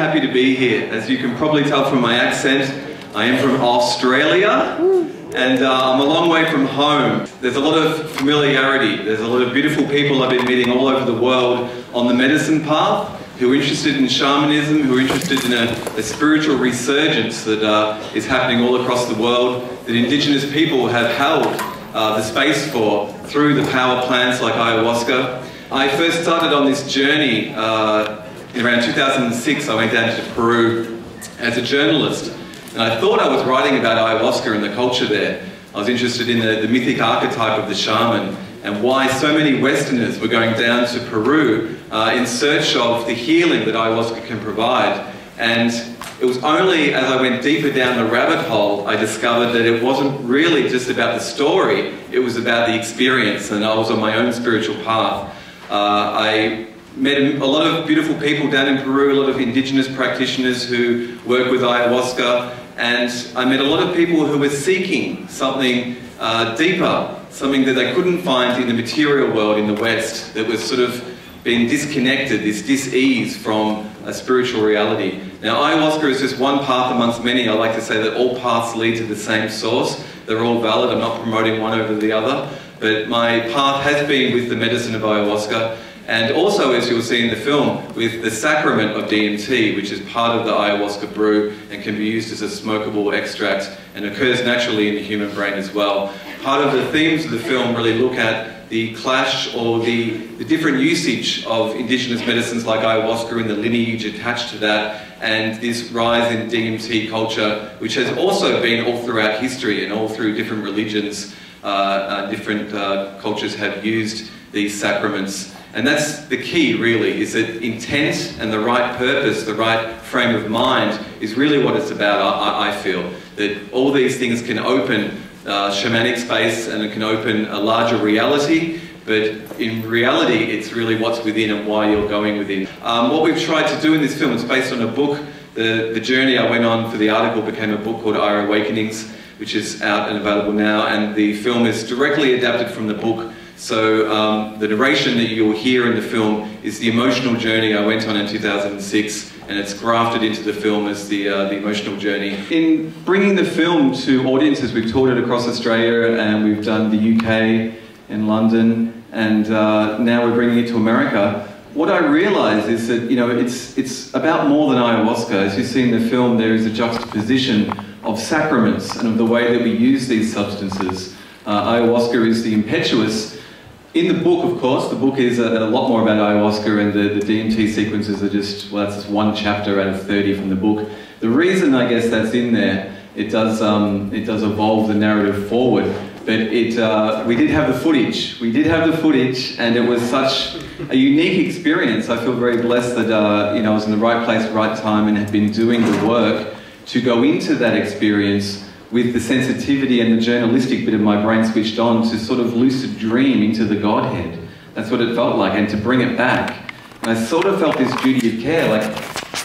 happy to be here. As you can probably tell from my accent, I am from Australia, and I'm a long way from home. There's a lot of familiarity. There's a lot of beautiful people I've been meeting all over the world on the medicine path, who are interested in shamanism, who are interested in a spiritual resurgence that is happening all across the world, that Indigenous people have held the space for through the power plants like ayahuasca. I first started on this journey in around 2006. I went down to Peru as a journalist, and I thought I was writing about ayahuasca and the culture there. I was interested in the mythic archetype of the shaman and why so many Westerners were going down to Peru in search of the healing that ayahuasca can provide. And it was only as I went deeper down the rabbit hole I discovered that it wasn't really just about the story, it was about the experience, and I was on my own spiritual path. I met a lot of beautiful people down in Peru, a lot of indigenous practitioners who work with ayahuasca, and I met a lot of people who were seeking something deeper, something that they couldn't find in the material world in the West, that was sort of being disconnected, this dis-ease from a spiritual reality. Now, ayahuasca is just one path amongst many. I like to say that all paths lead to the same source. They're all valid. I'm not promoting one over the other. But my path has been with the medicine of ayahuasca, and also, as you'll see in the film, with the sacrament of DMT, which is part of the ayahuasca brew and can be used as a smokable extract and occurs naturally in the human brain as well. Part of the themes of the film really look at the clash or the different usage of indigenous medicines like ayahuasca and the lineage attached to that, and this rise in DMT culture, which has also been all throughout history and all through different religions. Different cultures have used these sacraments. And that's the key, really, is that intent and the right purpose, the right frame of mind is really what it's about, I feel. That all these things can open shamanic space and it can open a larger reality, but in reality, it's really what's within and why you're going within. What we've tried to do in this film, it's based on a book. The journey I went on for the article became a book called Our Awakenings, which is out and available now, and the film is directly adapted from the book. So the narration that you'll hear in the film is the emotional journey I went on in 2006, and it's grafted into the film as the emotional journey. In bringing the film to audiences, we've toured it across Australia, and we've done the UK and London, and now we're bringing it to America. What I realised is that, you know, it's about more than ayahuasca. As you see in the film, there is a juxtaposition of sacraments and of the way that we use these substances. Ayahuasca is the impetuous. In the book, of course, the book is a lot more about ayahuasca, and the DMT sequences are just, well, that's just one chapter out of 30 from the book. The reason, I guess, that's in there, it does evolve the narrative forward, but we did have the footage. We did have the footage, and it was such a unique experience. I feel very blessed that you know, I was in the right place, right time, and had been doing the work to go into that experience with the sensitivity and the journalistic bit of my brain switched on to sort of lucid dream into the Godhead. That's what it felt like, and to bring it back. And I sort of felt this duty of care, like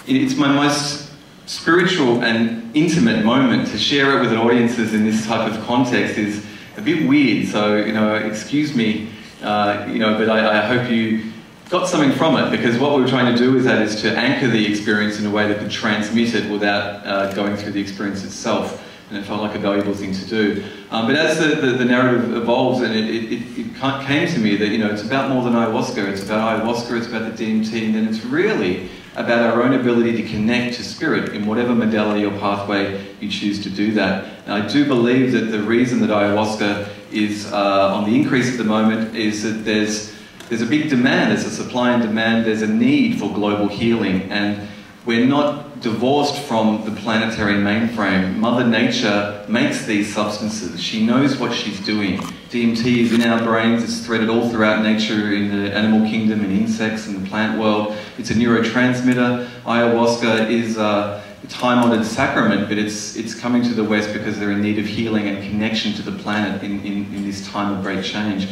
it's my most spiritual and intimate moment. To share it with audiences in this type of context is a bit weird, so, you know, excuse me, you know, but I hope you got something from it, because what we were trying to do with that is to anchor the experience in a way that could transmit it without going through the experience itself. And it felt like a valuable thing to do. But as the narrative evolves, and it came to me that, you know, it's about more than ayahuasca. It's about ayahuasca, it's about the DMT, and then it's really about our own ability to connect to spirit in whatever modality or pathway you choose to do that. And I do believe that the reason that ayahuasca is on the increase at the moment is that there's a big demand, there's a supply and demand, there's a need for global healing, and we're not divorced from the planetary mainframe. Mother Nature makes these substances. She knows what she's doing. DMT is in our brains, it's threaded all throughout nature, in the animal kingdom and insects and the plant world. It's a neurotransmitter. Ayahuasca is a time-honoured sacrament, but it's coming to the West because they're in need of healing and connection to the planet in this time of great change.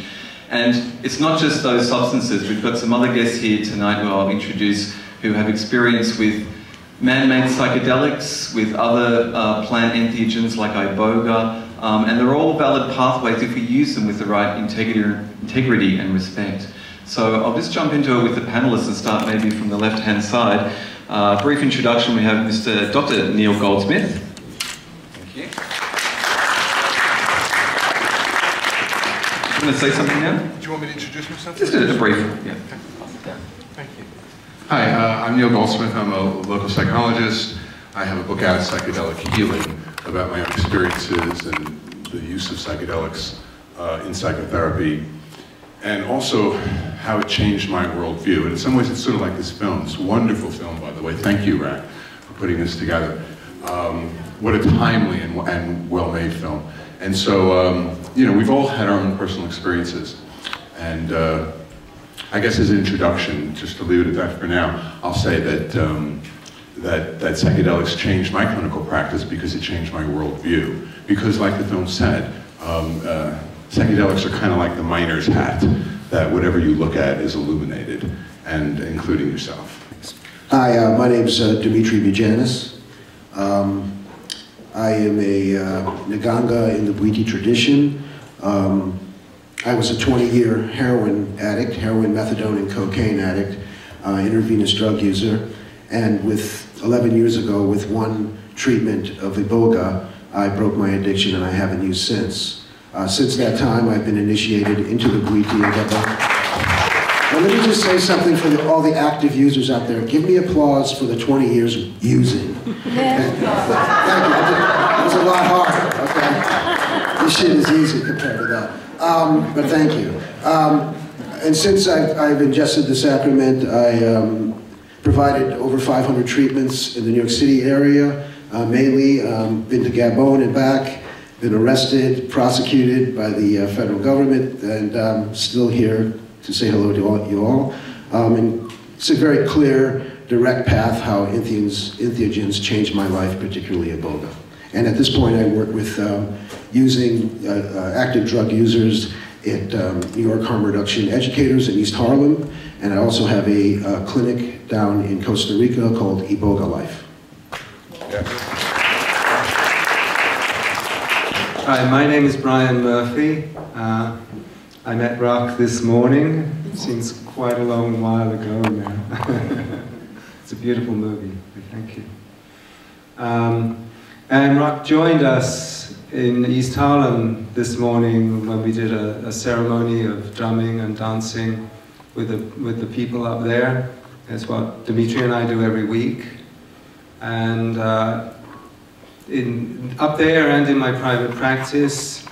And it's not just those substances. We've got some other guests here tonight who I'll introduce who have experience with man-made psychedelics, with other plant entheogens like Iboga, and they're all valid pathways if we use them with the right integrity and respect. So I'll just jump into it with the panelists and start maybe from the left-hand side. Brief introduction, we have Mr. Dr. Neal Goldsmith. Thank you. You want to say something now? Do you want me to introduce myself? Just a brief, yeah. Thank you. Hi, I'm Neal Goldsmith. I'm a local psychologist. I have a book out, Psychedelic Healing, about my own experiences and the use of psychedelics in psychotherapy, and also how it changed my worldview. And in some ways, it's sort of like this film, this wonderful film, by the way. Thank you, Rak, for putting this together. What a timely and well-made film. And so, you know, we've all had our own personal experiences. And I guess as an introduction, just to leave it at that for now, I'll say that that psychedelics changed my clinical practice because it changed my worldview. Because like the film said, psychedelics are kind of like the miner's hat, that whatever you look at is illuminated, and including yourself. Hi, my name is Dimitri Mugianis. I am a Nganga in the Bwiti tradition. I was a 20-year heroin addict, heroin, methadone, and cocaine addict, intravenous drug user. And with 11 years ago, with one treatment of Iboga, I broke my addiction and I haven't used since. Since that time, I've been initiated into the Bwiti and And let me just say something for all the active users out there. Give me applause for the 20 years using. Thank you. That was a lot harder, okay? This shit is easy compared to that. But thank you. And since I've ingested the sacrament, I provided over 500 treatments in the New York City area, mainly been to Gabon and back, been arrested, prosecuted by the federal government, and still here to say hello to you all. And it's a very clear, direct path how entheogens changed my life, particularly Iboga. And at this point I work with using active drug users at New York Harm Reduction Educators in East Harlem, and I also have a clinic down in Costa Rica called Iboga Life. Yeah. Hi, my name is Brian Murphy. I met Rak this morning. It seems quite a long while ago now. It's a beautiful movie, thank you. And Rak joined us in East Harlem this morning when we did a ceremony of drumming and dancing with the people up there. That's what Dimitri and I do every week. And up there and in my private practice,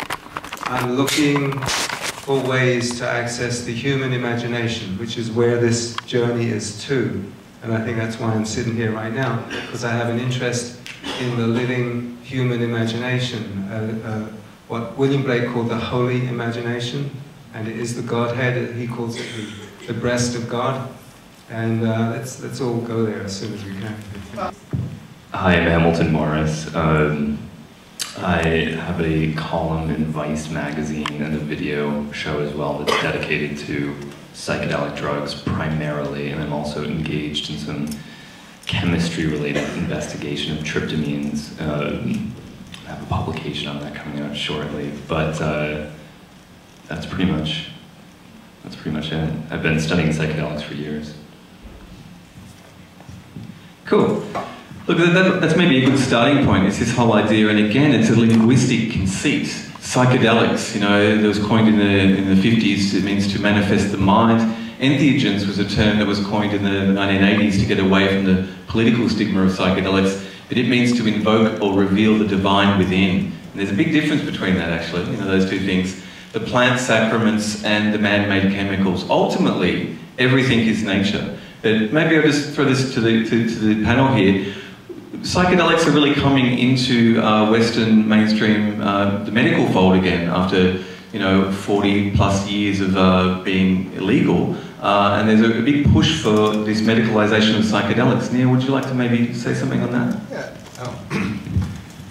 I'm looking for ways to access the human imagination, which is where this journey is too. And I think that's why I'm sitting here right now, because I have an interest in the living human imagination, what William Blake called the holy imagination, and it is the Godhead. He calls it the breast of God. And let's all go there as soon as we can. Hi, I'm Hamilton Morris. I have a column in Vice magazine and a video show as well that's dedicated to psychedelic drugs primarily, and I'm also engaged in some chemistry-related investigation of tryptamines. I have a publication on that coming out shortly, but that's pretty much it. I've been studying psychedelics for years. Cool. Look, that's maybe a good starting point. It's this whole idea, and again, it's a linguistic conceit. Psychedelics, you know, that was coined in the 50s. It means to manifest the mind. Entheogens was a term that was coined in the 1980s to get away from the political stigma of psychedelics. But it means to invoke or reveal the divine within. And there's a big difference between that, actually. You know, those two things: the plant sacraments and the man-made chemicals. Ultimately, everything is nature. But maybe I'll just throw this to the panel here. Psychedelics are really coming into Western mainstream, the medical fold again after 40 plus years of being illegal, and there's a big push for this medicalization of psychedelics. Neal, would you like to maybe say something on that? Yeah.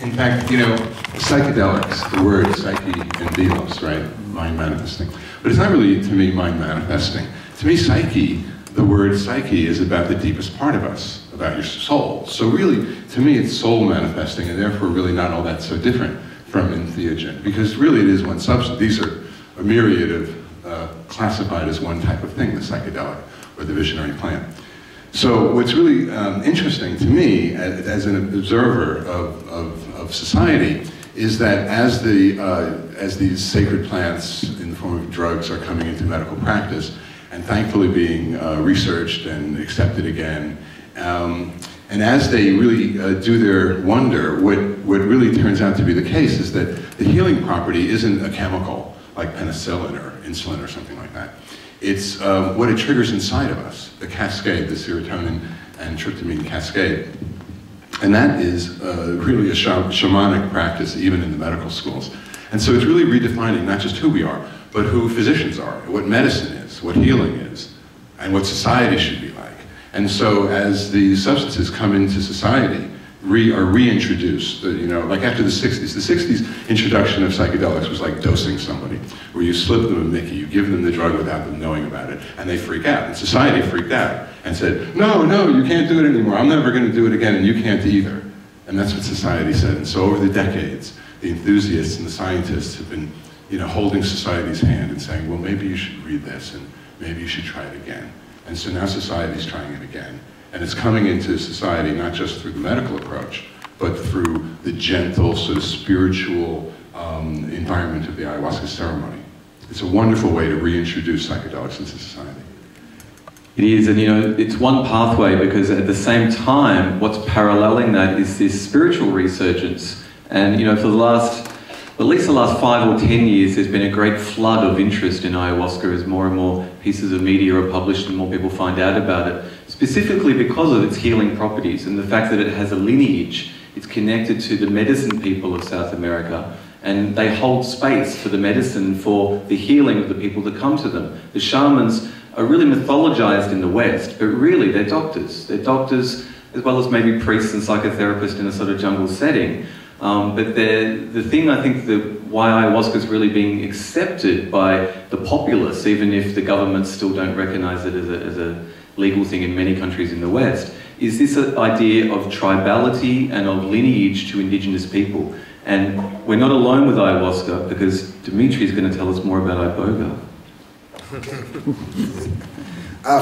In fact, psychedelics, the word psyche and delos, right? Mind manifesting. But it's not really, to me, mind manifesting. To me, psyche, the word psyche is about the deepest part of us, about your soul. So really, to me, it's soul manifesting, and therefore really not all that so different from entheogen, because really it is one substance. These are a myriad of classified as one type of thing, the psychedelic or the visionary plant. So what's really interesting to me as an observer of society is that as these sacred plants in the form of drugs are coming into medical practice and thankfully being researched and accepted again, and as they really do their wonder, what really turns out to be the case is that the healing property isn't a chemical like penicillin or insulin or something like that. It's what it triggers inside of us, the cascade, the serotonin and tryptamine cascade. And that is really a shamanic practice, even in the medical schools. And so it's really redefining not just who we are, but who physicians are, what medicine is, what healing is, and what society should be like. And so as these substances come into society, are reintroduced, like after the 60s introduction of psychedelics was like dosing somebody, where you slip them a Mickey, you give them the drug without them knowing about it, and they freak out. And society freaked out and said, no, you can't do it anymore, I'm never going to do it again, and you can't either. And that's what society said. And so over the decades, the enthusiasts and the scientists have been holding society's hand and saying, well, maybe you should read this, and maybe you should try it again. And so now society's trying it again. And it's coming into society not just through the medical approach, but through the gentle, sort of spiritual environment of the ayahuasca ceremony. It's a wonderful way to reintroduce psychedelics into society. It is, and it's one pathway, because at the same time, what's paralleling that is this spiritual resurgence. And for at least the last 5 or 10 years, there's been a great flood of interest in ayahuasca as more and more pieces of media are published and more people find out about it, specifically because of its healing properties and the fact that it has a lineage. It's connected to the medicine people of South America, and they hold space for the medicine, for the healing of the people that come to them. The shamans are really mythologized in the West, but really they're doctors. They're doctors as well as maybe priests and psychotherapists in a sort of jungle setting. But the thing, I think, why ayahuasca is really being accepted by the populace, even if the governments still don't recognize it as a legal thing in many countries in the West, is this idea of tribality and of lineage to indigenous people. And we're not alone with ayahuasca, because Dimitri is going to tell us more about Iboga.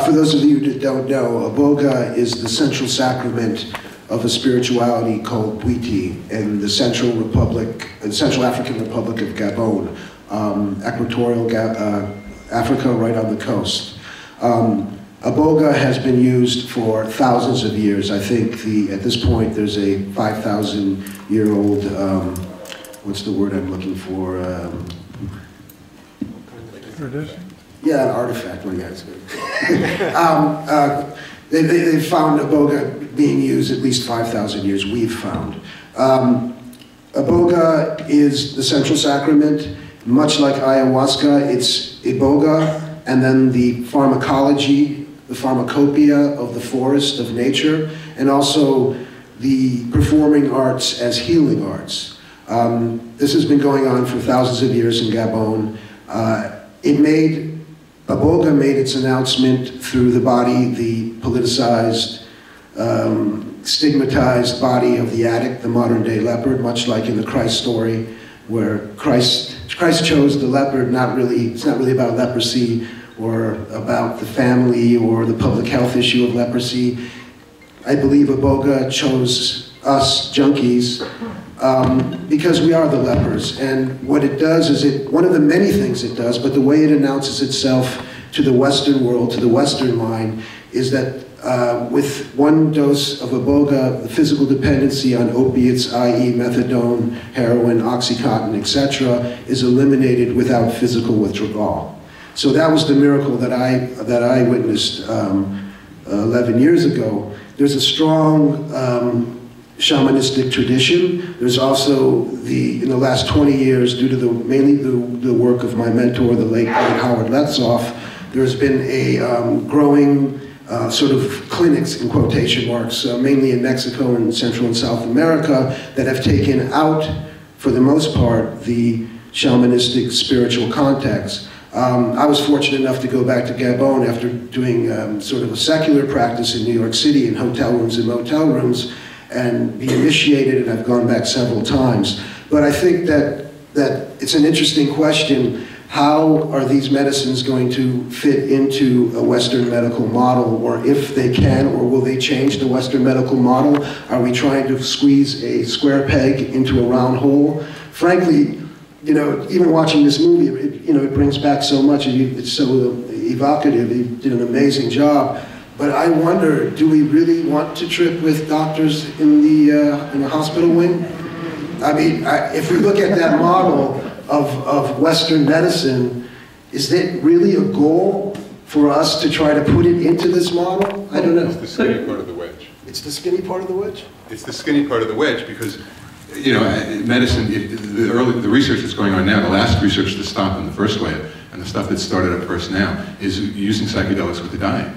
For those of you that don't know, Iboga is the central sacrament of a spirituality called Bwiti in the Central African Republic of Gabon, equatorial Africa, right on the coast. Iboga has been used for thousands of years. I think at this point there's a 5,000-year-old, what's the word I'm looking for? Tradition? Yeah, an artifact. Well, yeah, it's good. They found Iboga being used at least 5,000 years, we've found. Iboga is the central sacrament. Much like ayahuasca, it's Iboga, and then the pharmacology, the pharmacopoeia of the forest, of nature, and also the performing arts as healing arts. This has been going on for thousands of years in Gabon. Iboga made its announcement through the body, the politicized, stigmatized body of the addict, the modern-day leopard, much like in the Christ story, where Christ chose the leopard. It's not really about leprosy or about the family or the public health issue of leprosy. I believe Iboga chose us junkies because we are the lepers. And what it does is one of the many things it does, but the way it announces itself to the Western world, to the Western mind, is that with one dose of Iboga, the physical dependency on opiates, i.e. methadone, heroin, Oxycontin, etc., is eliminated without physical withdrawal. So that was the miracle that I witnessed 11 years ago. There's a strong shamanistic tradition. There's also in the last 20 years, due to mainly the work of my mentor, the late Howard Letzoff, there's been a growing sort of clinics, in quotation marks, mainly in Mexico and Central and South America, that have taken out, for the most part, the shamanistic spiritual context. I was fortunate enough to go back to Gabon after doing sort of a secular practice in New York City in hotel rooms and motel rooms, and be initiated, and I've gone back several times. But I think that it's an interesting question. how are these medicines going to fit into a Western medical model, or if they can, or will they change the Western medical model? Are we trying to squeeze a square peg into a round hole? Frankly, you know, even watching this movie, it brings back so much. It's so evocative. He did an amazing job. But I wonder, do we really want to trip with doctors in the hospital wing? I mean, if we look at that model of Western medicine, is it really a goal for us to try to put it into this model? I don't know. It's the skinny part of the wedge. It's the skinny part of the wedge? It's the skinny part of the wedge because, you know, medicine, the research that's going on now, the last research to stop in the first wave, and the stuff that's started up first now, is using psychedelics with the dying.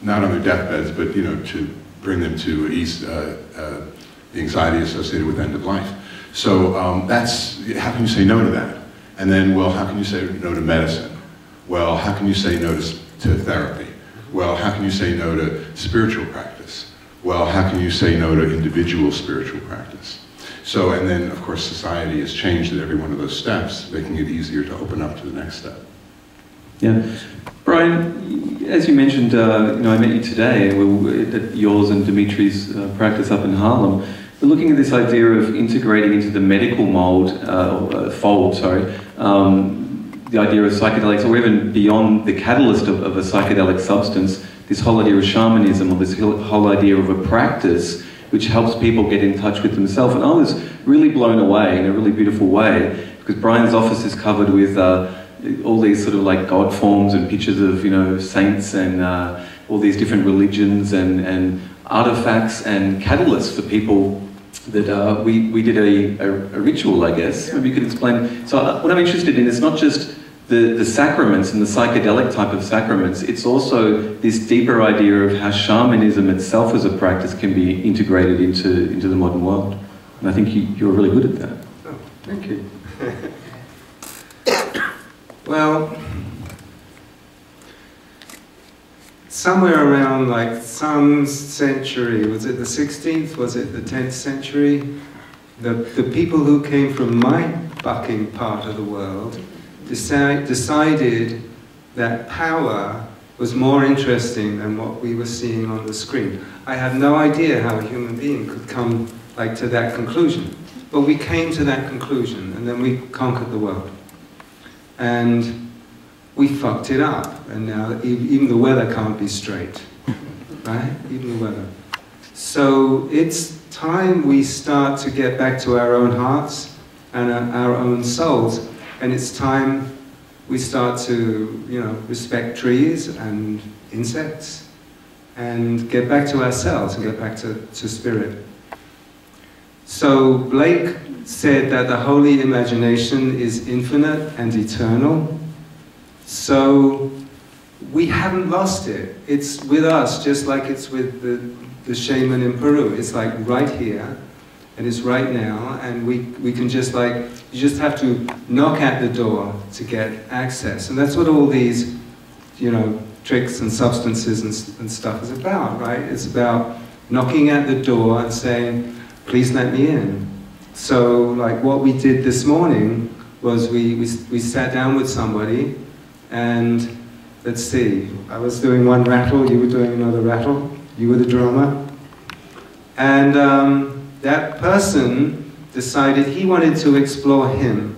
Not on their deathbeds, but, you know, to bring them to ease the anxiety associated with end of life. So that's, how can you say no to that? And then, well, how can you say no to medicine? Well, how can you say no to therapy? Well, how can you say no to spiritual practice? Well, how can you say no to individual spiritual practice? So, and then, of course, society has changed at every one of those steps, making it easier to open up to the next step. Yeah. Brian, as you mentioned, you know, I met you today at yours and Dimitri's practice up in Harlem. We're looking at this idea of integrating into the medical fold, the idea of psychedelics, or even beyond the catalyst of a psychedelic substance, this whole idea of shamanism, or this whole idea of a practice which helps people get in touch with themselves. And I was really blown away in a really beautiful way, because Brian's office is covered with all these sort of like God forms and pictures of, you know, saints and all these different religions and artifacts and catalysts for people that we did a ritual, I guess. Maybe you could explain. So what I'm interested in is not just the sacraments and the psychedelic type of sacraments, it's also this deeper idea of how shamanism itself as a practice can be integrated into the modern world. And I think you're really good at that. Oh, thank you. Well, somewhere around like some century, was it the 16th, was it the 10th century, the people who came from my bucking part of the world decided that power was more interesting than what we were seeing on the screen. I had no idea how a human being could come like to that conclusion, but we came to that conclusion, and then we conquered the world. And we fucked it up, and now even the weather can't be straight, right? Even the weather. So it's time we start to get back to our own hearts and our own souls, and it's time we start to, you know, respect trees and insects, and get back to ourselves and get back to spirit. So Blake said that the holy imagination is infinite and eternal. So we haven't lost it. It's with us, just like it's with the shaman in Peru. It's like right here, and it's right now, and we can just like, you just have to knock at the door to get access. And that's what all these, you know, tricks and substances and stuff is about, right? It's about knocking at the door and saying, please let me in. So, like what we did this morning was we sat down with somebody, and let's see, I was doing one rattle, you were doing another rattle, you were the drummer, and that person decided he wanted to explore him,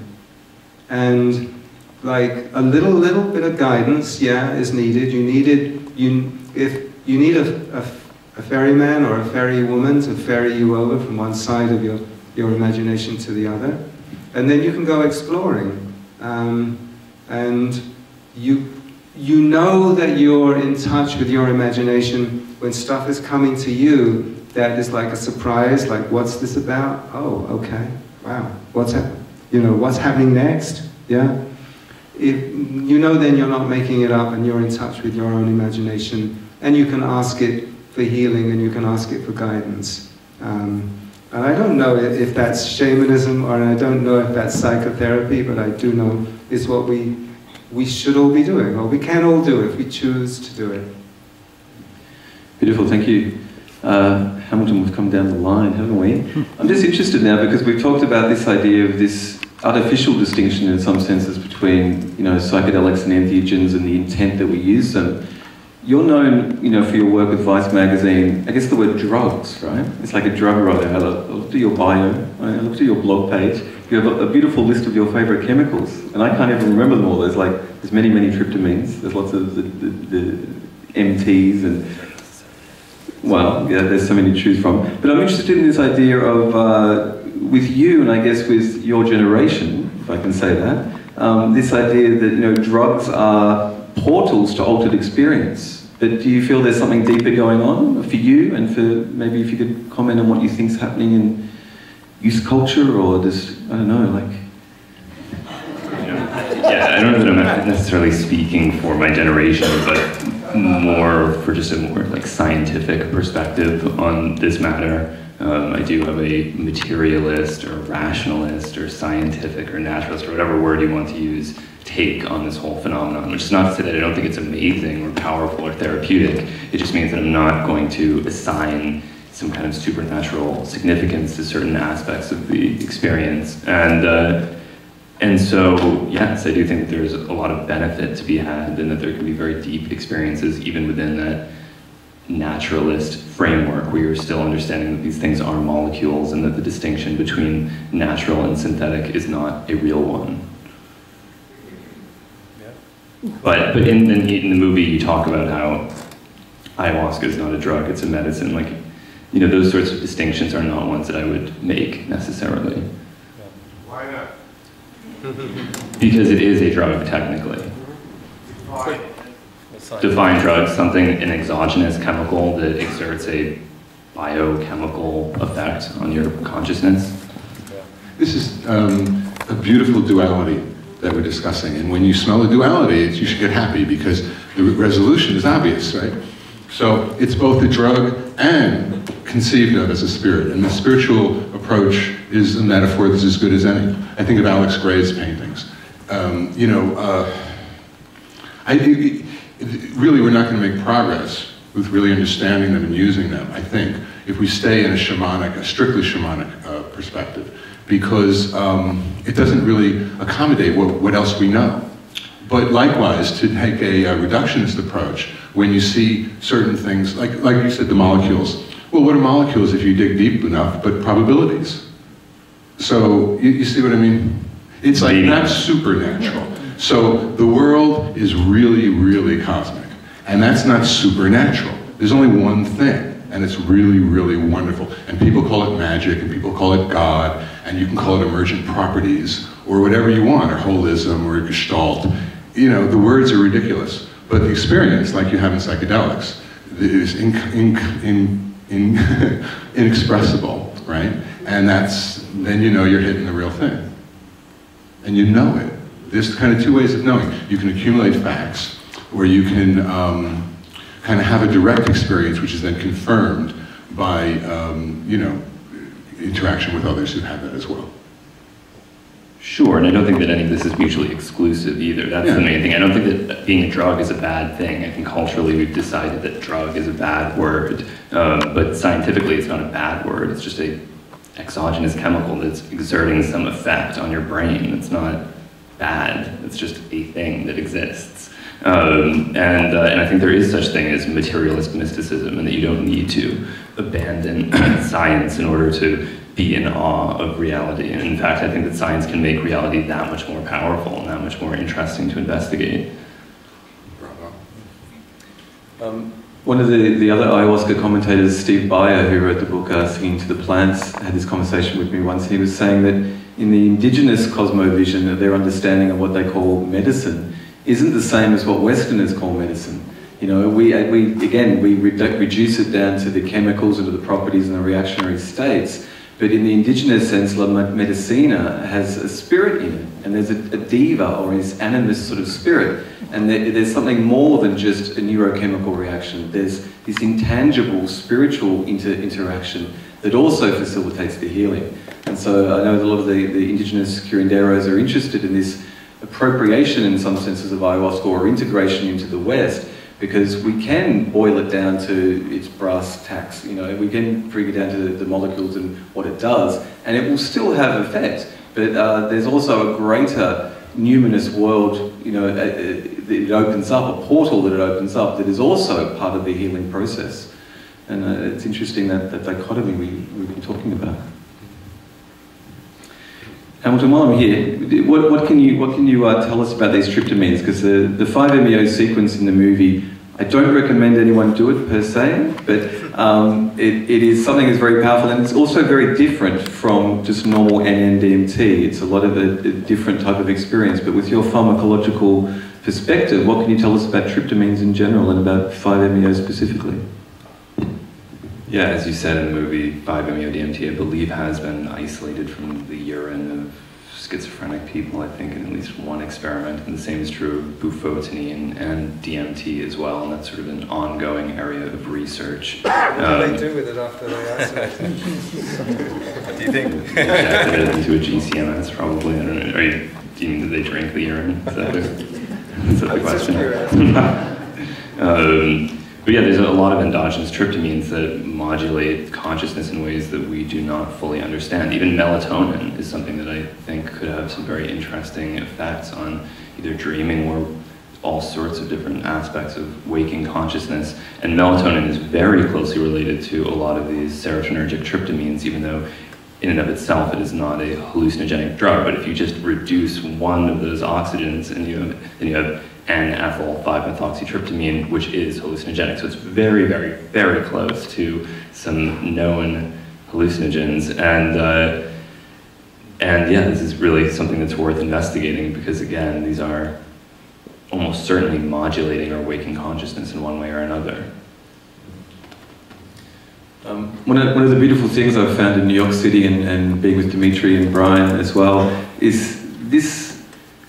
and like a little bit of guidance, yeah, is needed. If you need a ferryman or a ferry woman to ferry you over from one side of your imagination to the other, and then you can go exploring, and you know that you're in touch with your imagination when stuff is coming to you that is like a surprise, like what's this about? Oh, okay, wow, what's happening next? Yeah, you know, then you're not making it up, and you're in touch with your own imagination, and you can ask it for healing, and you can ask it for guidance. And I don't know if that's shamanism, or I don't know if that's psychotherapy, but I do know it's what we should all be doing, or we can all do if we choose to do it. Beautiful, thank you. Hamilton, we've come down the line, haven't we? I'm just interested now, because we've talked about this idea of this artificial distinction in some senses between, you know, psychedelics and entheogens and the intent that we use them. You're known, you know, for your work with Vice magazine. I guess the word drugs, right? It's like a drug writer. I looked at your bio, I looked at your blog page. You have a beautiful list of your favourite chemicals, and I can't even remember them all. There's many tryptamines. There's lots of the MTs and, well, yeah, there's so many to choose from. But I'm interested in this idea of, with you, and I guess with your generation, if I can say that, this idea that, you know, drugs are portals to altered experience. But do you feel there's something deeper going on for you, and for maybe if you could comment on what you think's happening in youth culture, or just, I don't know, like... Yeah, I don't know that I'm necessarily speaking for my generation, but more for just a more like scientific perspective on this matter. I do have a materialist or rationalist or scientific or naturalist or whatever word you want to use take on this whole phenomenon, which is not to say that I don't think it's amazing or powerful or therapeutic. It just means that I'm not going to assign some kind of supernatural significance to certain aspects of the experience. And so, yes, I do think that there's a lot of benefit to be had, and that there can be very deep experiences even within that naturalist framework, where you're still understanding that these things are molecules and that the distinction between natural and synthetic is not a real one. But in the movie, you talk about how ayahuasca is not a drug, it's a medicine. Like, you know, those sorts of distinctions are not ones that I would make necessarily. Why not? Because it is a drug, technically. Why? Define drug, something, an exogenous chemical that exerts a biochemical effect on your consciousness. This is a beautiful duality that we're discussing, and when you smell a duality, you should get happy because the resolution is obvious, right? So it's both a drug and conceived of as a spirit, and the spiritual approach is a metaphor that's as good as any. I think of Alex Gray's paintings. Really, we're not going to make progress with really understanding them and using them, I think, if we stay in a strictly shamanic perspective, because it doesn't really accommodate what else we know. But likewise, to take a reductionist approach, when you see certain things, like you said, the molecules. Well, what are molecules if you dig deep enough, but probabilities? So, you see what I mean? It's like not supernatural. So the world is really, really cosmic. And that's not supernatural. There's only one thing, and it's really, really wonderful. And people call it magic, and people call it God, and you can call it emergent properties, or whatever you want, or holism, or gestalt. You know, the words are ridiculous. But the experience, like you have in psychedelics, is inexpressible, right? And then you know you're hitting the real thing. And you know it. There's kind of two ways of knowing. You can accumulate facts, or you can kind of have a direct experience, which is then confirmed by, interaction with others who have that as well. Sure, and I don't think that any of this is mutually exclusive either. That's the main thing. I don't think that being a drug is a bad thing. I think culturally we've decided that drug is a bad word, but scientifically it's not a bad word. It's just a exogenous chemical that's exerting some effect on your brain. It's not bad. It's just a thing that exists. And I think there is such thing as materialist mysticism, and that you don't need to abandon science in order to be in awe of reality. And in fact, I think that science can make reality that much more powerful and that much more interesting to investigate. One of the other ayahuasca commentators, Steve Bayer, who wrote the book Singing to the Plants, had this conversation with me once. He was saying that in the indigenous cosmovision, their understanding of what they call medicine isn't the same as what Westerners call medicine. You know, we reduce it down to the chemicals and to the properties and the reactionary states. But in the indigenous sense, La Medicina has a spirit in it, and there's a diva, or this animist sort of spirit, and there's something more than just a neurochemical reaction. There's this intangible spiritual interaction that also facilitates the healing. And so I know that a lot of the indigenous curanderos are interested in this appropriation in some senses of ayahuasca, or integration into the West, because we can boil it down to its brass tacks. You know, we can bring it down to the molecules and what it does, and it will still have effect. but there's also a greater numinous world, you know, that it opens up, a portal that it opens up that is also part of the healing process. And it's interesting that dichotomy we've been talking about. Hamilton, while I'm here, what can you tell us about these tryptamines? Because the 5-MeO sequence in the movie, I don't recommend anyone do it per se, but it is something that's very powerful, and it's also very different from just normal NN-DMT. It's a lot of a different type of experience, but with your pharmacological perspective, what can you tell us about tryptamines in general and about 5-MeO specifically? Yeah, as you said in the movie, 5-MeO-DMT, I believe, has been isolated from the urine of schizophrenic people, I think, in at least one experiment. And the same is true of bufotenine and DMT as well, and that's sort of an ongoing area of research. What do they do with it after they isolate it? What do you think? Injected it into a GCMS, probably. I don't know. Do you mean that they drink the urine? Is that the question? But yeah, there's a lot of endogenous tryptamines that modulate consciousness in ways that we do not fully understand. Even melatonin is something that I think could have some very interesting effects on either dreaming or all sorts of different aspects of waking consciousness. And melatonin is very closely related to a lot of these serotonergic tryptamines, even though in and of itself it is not a hallucinogenic drug. But if you just reduce one of those oxygens, and then you have N-ethyl 5-methoxytryptamine, which is hallucinogenic. So it's very, very, very close to some known hallucinogens. And yeah, this is really something that's worth investigating, because again, these are almost certainly modulating our waking consciousness in one way or another. One of the beautiful things I've found in New York City and being with Dimitri and Brian as well is this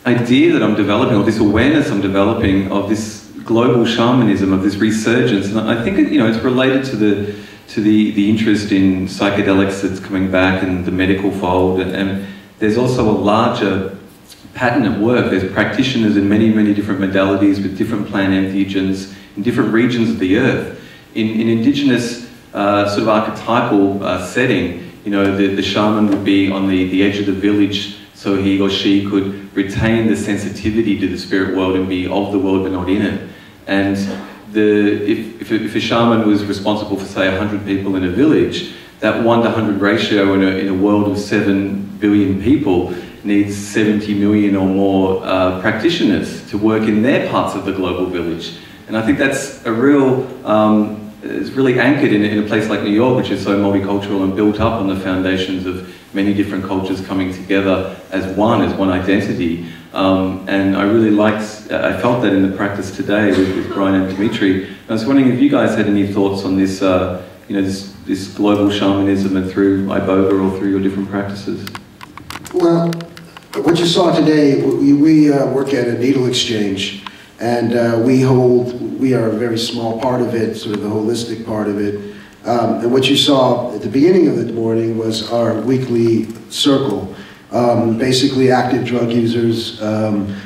idea that I'm developing, or this awareness I'm developing of this global shamanism, of this resurgence. And I think it's related to the interest in psychedelics that's coming back and the medical fold. And there's also a larger pattern at work. There's practitioners in many, many different modalities with different plant entheogens in different regions of the earth. In indigenous sort of archetypal setting, the shaman would be on the edge of the village, so he or she could retain the sensitivity to the spirit world and be of the world but not in it. And if a shaman was responsible for, say, 100 people in a village, that 1-to-100 ratio in a world of 7 billion people needs 70 million or more practitioners to work in their parts of the global village. And I think that's a real, it's really anchored in a place like New York, which is so multicultural and built up on the foundations of many different cultures coming together as one identity. And I really I felt that in the practice today with Brian and Dimitri. I was wondering if you guys had any thoughts on this, this global shamanism and through Iboga or through your different practices. Well, what you saw today, we work at a needle exchange, and we are a very small part of it, sort of the holistic part of it. And what you saw at the beginning of the morning was our weekly circle. Basically active drug users,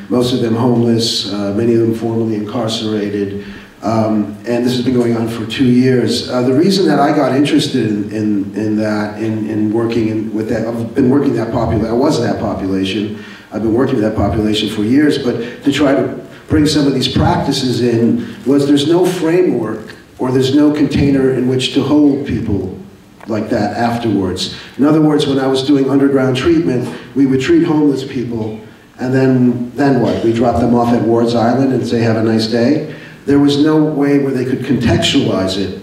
most of them homeless, many of them formerly incarcerated. And this has been going on for 2 years. The reason that I got interested in working with that, I've been working that population, I was that population, I've been working with that population for years, but to try to bring some of these practices in was there's no framework or there's no container in which to hold people like that afterwards. In other words, when I was doing underground treatment, we would treat homeless people, and then what? We drop them off at Ward's Island and say, have a nice day. There was no way where they could contextualize it.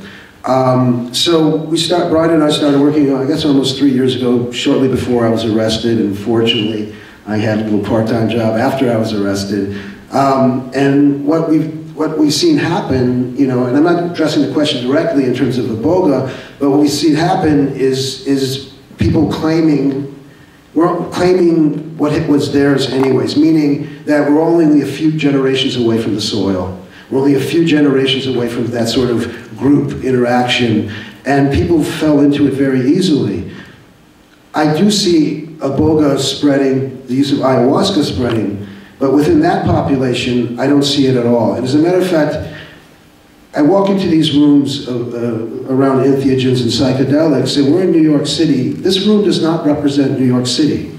So Brian and I started working, I guess almost 3 years ago, shortly before I was arrested, and fortunately, I had a little part-time job after I was arrested. And what we've seen happen, and I'm not addressing the question directly in terms of Iboga, but what we've seen happen is people claiming what was theirs anyways, meaning that we're only a few generations away from the soil. We're only a few generations away from that sort of group interaction, and people fell into it very easily. I do see Iboga spreading, the use of ayahuasca spreading, but within that population, I don't see it at all. And as a matter of fact, I walk into these rooms around entheogens and psychedelics, and we're in New York City. This room does not represent New York City.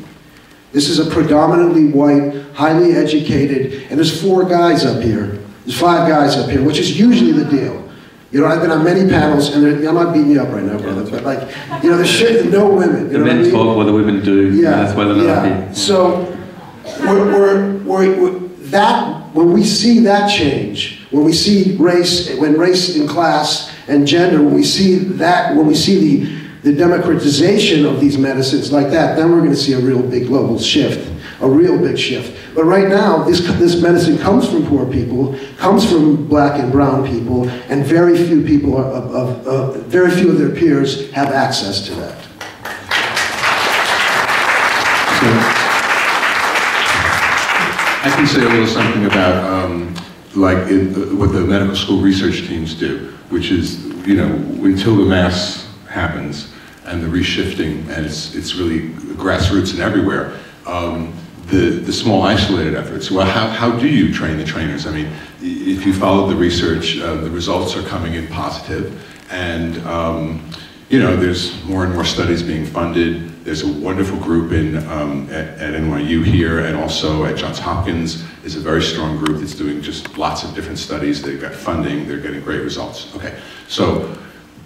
This is a predominantly white, highly educated, and there's 4 guys up here. There's 5 guys up here, which is usually the deal. You know, I've been on many panels, and I'm not beating you up right now, brother, but like, you know, there's shit, no women. The men talk what the women do. Yeah, that's why they're not happy. So, when we see that change, when we see race and class and gender, when we see the democratization of these medicines like that, then we're going to see a real big global shift, a real big shift. But right now, this medicine comes from poor people, comes from black and brown people, and very few people, very few of their peers have access to that. I can say a little something about what the medical school research teams do, which is, you know, until the mass happens and the reshifting, and it's really grassroots and everywhere, the small isolated efforts. Well, how do you train the trainers? I mean, if you follow the research, the results are coming in positive, and you know, there's more and more studies being funded. There's a wonderful group at NYU here, and also at Johns Hopkins is a very strong group that's doing just lots of different studies. They've got funding, they're getting great results. Okay, so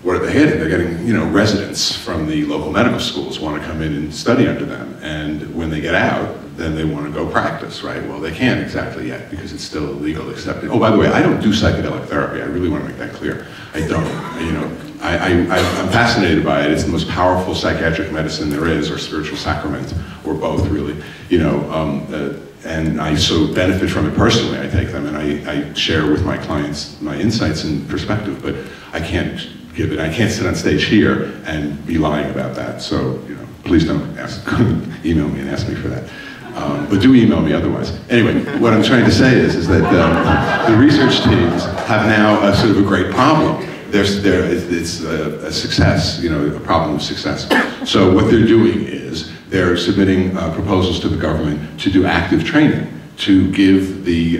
what are they getting? They're getting, you know, residents from the local medical schools want to come in and study under them, and when they get out, then they want to go practice, right? Well, they can't exactly yet because it's still illegal, except, oh, by the way, I don't do psychedelic therapy. I really want to make that clear. I don't, you know. I'm fascinated by it. It's the most powerful psychiatric medicine there is, or spiritual sacrament, or both, really. You know, and I so benefit from it personally. I take them and I share with my clients my insights and perspective, but I can't give it. I can't sit on stage here and be lying about that. So, you know, please don't email me and ask me for that. But do email me otherwise. Anyway, what I'm trying to say is that the research teams have now a sort of a great problem. It's a success, you know, a problem of success. So what they're doing is they're submitting proposals to the government to do active training, to give the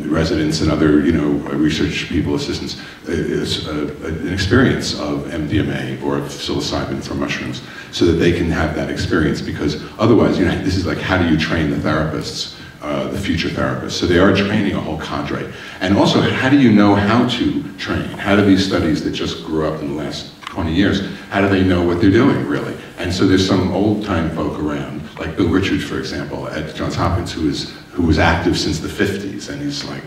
residents and other, you know, research people, assistants, an experience of MDMA or of psilocybin from mushrooms, so that they can have that experience. Because otherwise, you know, this is like, how do you train the therapists? The future therapists. So they are training a whole cadre. And also, how do you know how to train? How do these studies that just grew up in the last 20 years, how do they know what they're doing, really? And so there's some old-time folk around, like Bill Richards, for example, at Johns Hopkins, who was active since the 50s, and he's like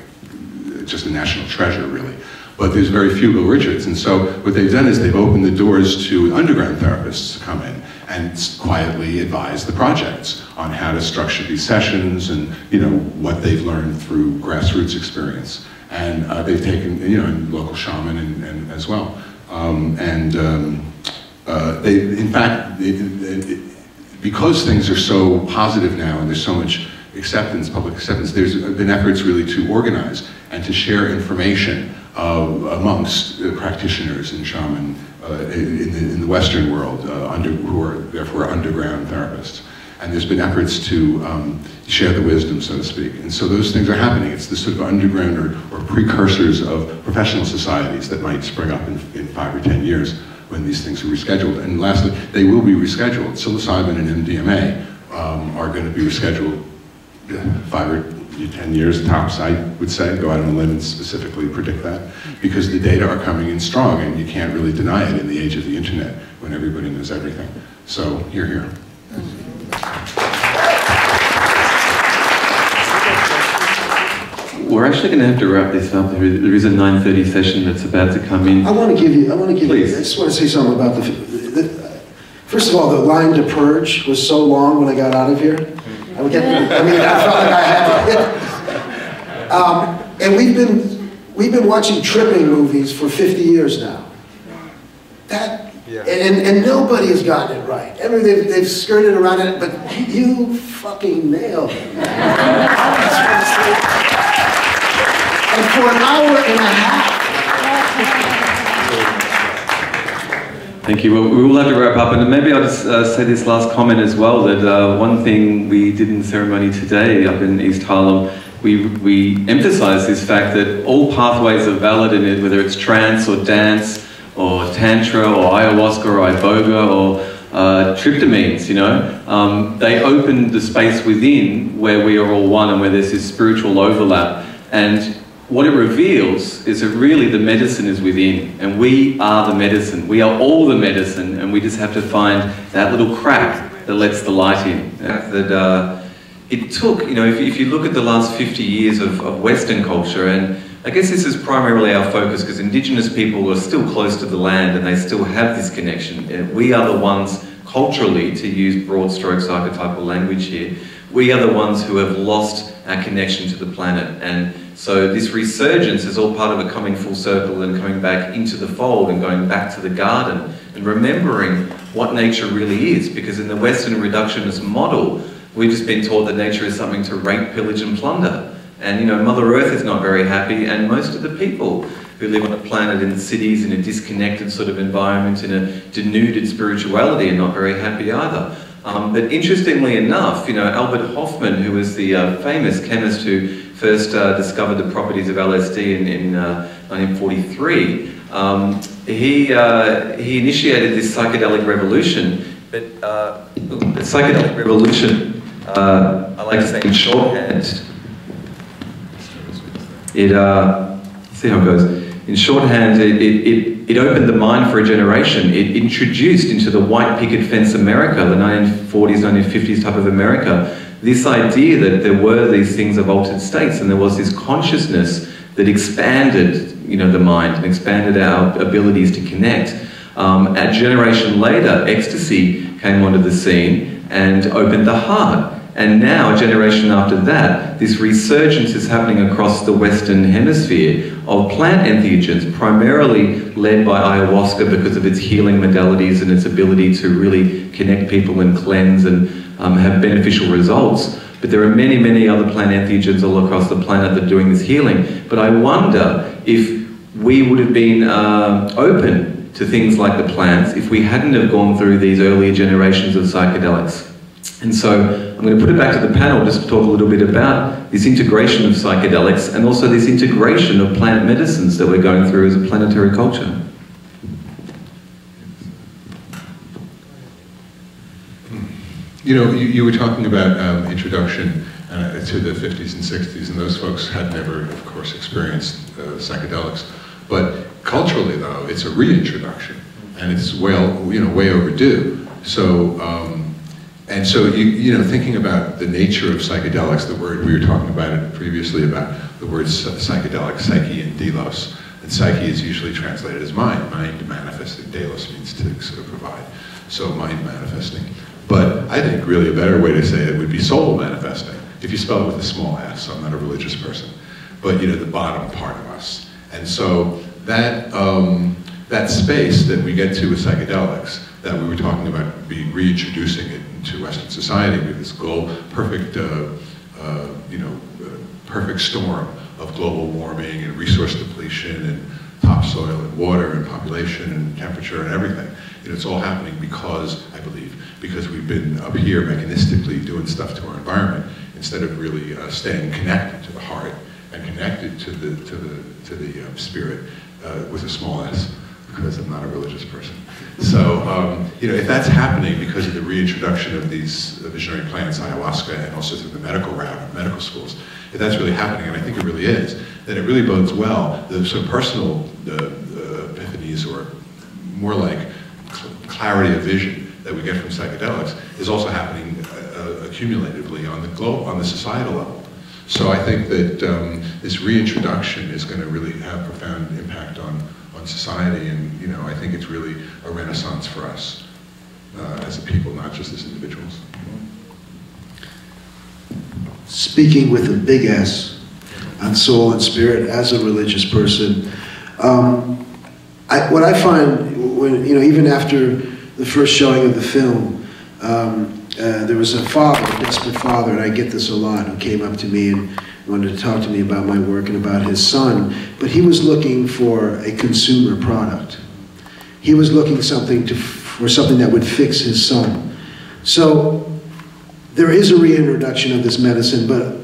just a national treasure, really. But there's very few Bill Richards, and so what they've done is they've opened the doors to underground therapists to come in and quietly advise the projects on how to structure these sessions and, you know, what they've learned through grassroots experience. And they've taken, you know, and local shaman and as well. In fact, because things are so positive now and there's so much acceptance, public acceptance, there's been efforts really to organize and to share information amongst practitioners and shaman in the Western world, who are therefore underground therapists. And there's been efforts to share the wisdom, so to speak. And so those things are happening. It's the sort of underground or precursors of professional societies that might spring up in 5 or 10 years when these things are rescheduled. And lastly, they will be rescheduled. Psilocybin and MDMA are going to be rescheduled 5 or 10 years tops, I would say. Go out on a limb and specifically predict that, because the data are coming in strong, and you can't really deny it in the age of the internet when everybody knows everything. So, here. We're actually going to have to wrap this up. There is a 9:30 session that's about to come in. I just want to say something about first of all, the line to purge was so long when I got out of here. I felt like I had to. And we've been watching tripping movies for 50 years now. And nobody has gotten it right. They've skirted around it, but you fucking nailed it. And for an hour and a half. Thank you. Well, we will have to wrap up, and maybe I'll just say this last comment as well, that one thing we did in the ceremony today up in East Harlem, we emphasised this fact that all pathways are valid in it, whether it's trance or dance or tantra or ayahuasca or iboga tryptamines, you know. They open the space within where we are all one and where there's this spiritual overlap. And what it reveals is that really the medicine is within, and we are the medicine. We are all the medicine, and we just have to find that little crack that lets the light in. That it took, you know, if you look at the last 50 years of Western culture, and I guess this is primarily our focus because Indigenous people are still close to the land and they still have this connection. We are the ones culturally, to use broad strokes archetypal language here, we are the ones who have lost our connection to the planet. And so this resurgence is all part of it coming full circle and coming back into the fold and going back to the garden and remembering what nature really is. Because in the Western reductionist model, we've just been taught that nature is something to rape, pillage and plunder. And you know, Mother Earth is not very happy, and most of the people who live on a planet in cities in a disconnected sort of environment, in a denuded spirituality, are not very happy either. But interestingly enough, you know, Albert Hofmann, who was the famous chemist who first discovered the properties of LSD in 1943, he initiated this psychedelic revolution. But the psychedelic revolution, I like to say in shorthand, see how it goes. In shorthand, it opened the mind for a generation. It introduced into the white picket fence America, the 1940s, 1950s type of America, this idea that there were these things of altered states, and there was this consciousness that expanded, you know, the mind and expanded our abilities to connect. A generation later, ecstasy came onto the scene and opened the heart. And now, a generation after that, this resurgence is happening across the Western Hemisphere of plant entheogens, primarily led by ayahuasca because of its healing modalities and its ability to really connect people and cleanse and have beneficial results. But there are many, many other plant entheogens all across the planet that are doing this healing. But I wonder if we would have been open to things like the plants if we hadn't have gone through these earlier generations of psychedelics. And so I'm going to put it back to the panel just to talk a little bit about this integration of psychedelics and also this integration of plant medicines that we're going through as a planetary culture. You know, you were talking about introduction to the 50s and 60s, and those folks had never, of course, experienced psychedelics. But culturally, though, it's a reintroduction, and it's way overdue. So. And so, you know, thinking about the nature of psychedelics, the word we were talking about it previously about the words psychedelic, psyche, and delos. And psyche is usually translated as mind manifesting. Delos means to sort of provide. So mind manifesting. But I think really a better way to say it would be soul manifesting. If you spell it with a small s, I'm not a religious person. But, you know, the bottom part of us. And so that, that space that we get to with psychedelics, that we were talking about reintroducing it into Western society with this perfect, perfect storm of global warming and resource depletion and topsoil and water and population and temperature and everything. You know, it's all happening because, I believe, because we've been up here mechanistically doing stuff to our environment instead of really staying connected to the heart and connected to the spirit with a small s, because I'm not a religious person. So, you know, if that's happening because of the reintroduction of these visionary plants, ayahuasca, and also through the medical route, medical schools, if that's really happening, and I think it really is, then it really bodes well. The sort of personal epiphanies, or more like clarity of vision that we get from psychedelics, is also happening accumulatively on the globe, on the societal level. So I think that this reintroduction is going to really have profound impact on society, and you know, I think it's really a renaissance for us as a people, not just as individuals. Speaking with a big S on soul and spirit as a religious person, what I find, when, you know, even after the first showing of the film, there was a father, a desperate father, and I get this a lot, who came up to me and wanted to talk to me about my work and about his son, but he was looking for a consumer product. He was looking for something that would fix his son. So there is a reintroduction of this medicine, but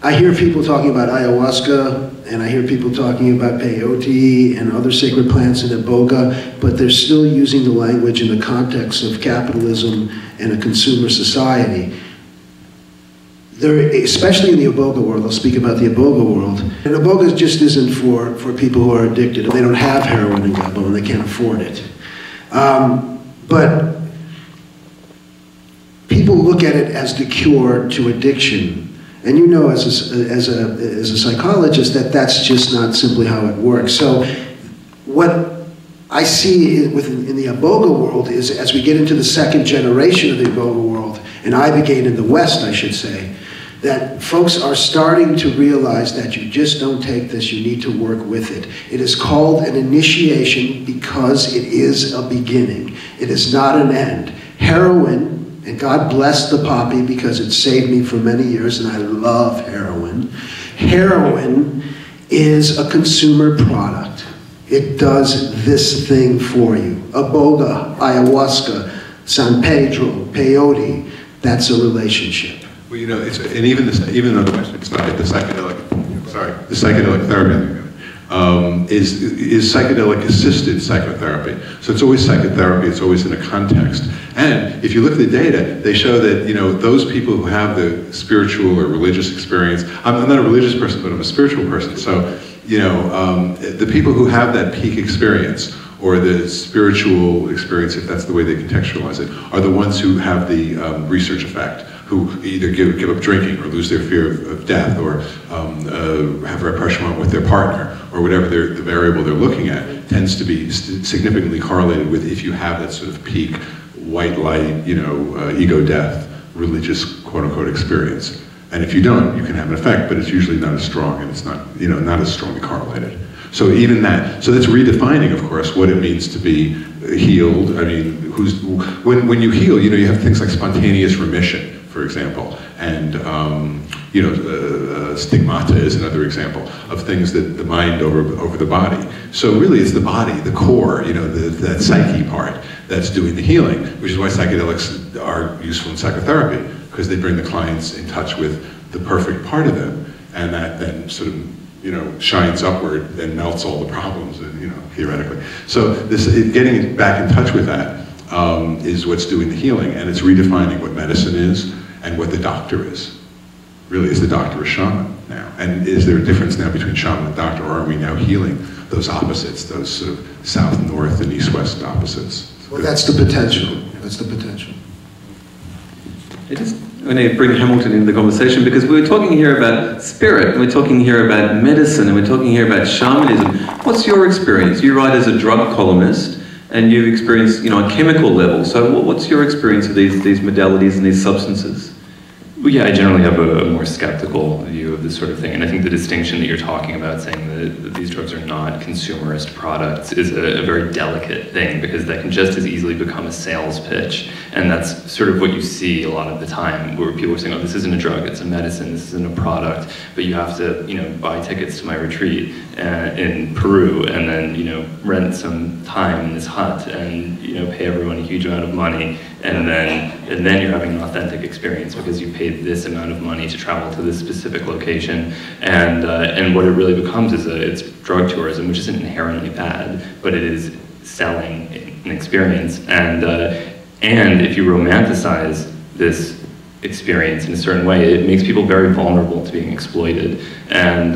I hear people talking about ayahuasca and I hear people talking about peyote and other sacred plants in Iboga, but they're still using the language in the context of capitalism and a consumer society. Especially in the Iboga world, I'll speak about the Iboga world. And Iboga just isn't for people who are addicted. They don't have heroin in Gabon, they can't afford it. But people look at it as the cure to addiction. And you know, as a psychologist, that that's just not simply how it works. So what I see in the Iboga world is, as we get into the second generation of the Iboga world, and Ibogaine in the West, I should say, that folks are starting to realize that you just don't take this, you need to work with it. It is called an initiation because it is a beginning. It is not an end. Heroin, and God bless the poppy because it saved me for many years, and I love heroin. Heroin is a consumer product. It does this thing for you. Iboga, ayahuasca, San Pedro, peyote, that's a relationship. Well, you know, and even though the Western side, the psychedelic therapy is psychedelic assisted psychotherapy. So it's always psychotherapy. It's always in a context. And if you look at the data, they show that, you know, those people who have the spiritual or religious experience. I'm not a religious person, but I'm a spiritual person. So, you know, the people who have that peak experience, or the spiritual experience, if that's the way they contextualize it, are the ones who have the research effect, who either give up drinking or lose their fear of death, or have repression with their partner, or whatever the variable they're looking at, tends to be significantly correlated with if you have that sort of peak white light, you know, ego death, religious quote-unquote experience. And if you don't, you can have an effect, but it's usually not as strong, and it's not, you know, not as strongly correlated. So even that, so that's redefining, of course, what it means to be healed. I mean, when you heal, you know, you have things like spontaneous remission, for example, and you know, stigmata is another example of things that the mind over the body. So really, it's the body, the core, you know, that psyche part that's doing the healing, which is why psychedelics are useful in psychotherapy, because they bring the clients in touch with the perfect part of them, and that then sort of, you know, shines upward and melts all the problems, and, you know, theoretically. So getting back in touch with that is what's doing the healing, and it's redefining what medicine is and what the doctor is. Really, is the doctor a shaman now? And is there a difference now between shaman and doctor, or are we now healing those opposites, those sort of south-north and east-west opposites? Well, that's the potential. That's the potential. I need to bring Hamilton into the conversation, because we're talking here about spirit, and we're talking here about medicine, and we're talking here about shamanism. What's your experience? You write as a drug columnist, and you've experienced, you know, on a chemical level. So what's your experience of these modalities and these substances? Well, yeah, I generally have a more skeptical view of this sort of thing, and I think the distinction that you're talking about, saying that these drugs are not consumerist products, is a very delicate thing, because that can just as easily become a sales pitch, and that's sort of what you see a lot of the time, where people are saying, oh, this isn't a drug, it's a medicine, this isn't a product, but you have to, you know, buy tickets to my retreat in Peru, and then, you know, rent some time in this hut, and, you know, pay everyone a huge amount of money, and then you're having an authentic experience because you paid this amount of money to travel to this specific location, and what it really becomes is it's drug tourism, which isn't inherently bad, but it is selling an experience, and if you romanticize this experience in a certain way, it makes people very vulnerable to being exploited, and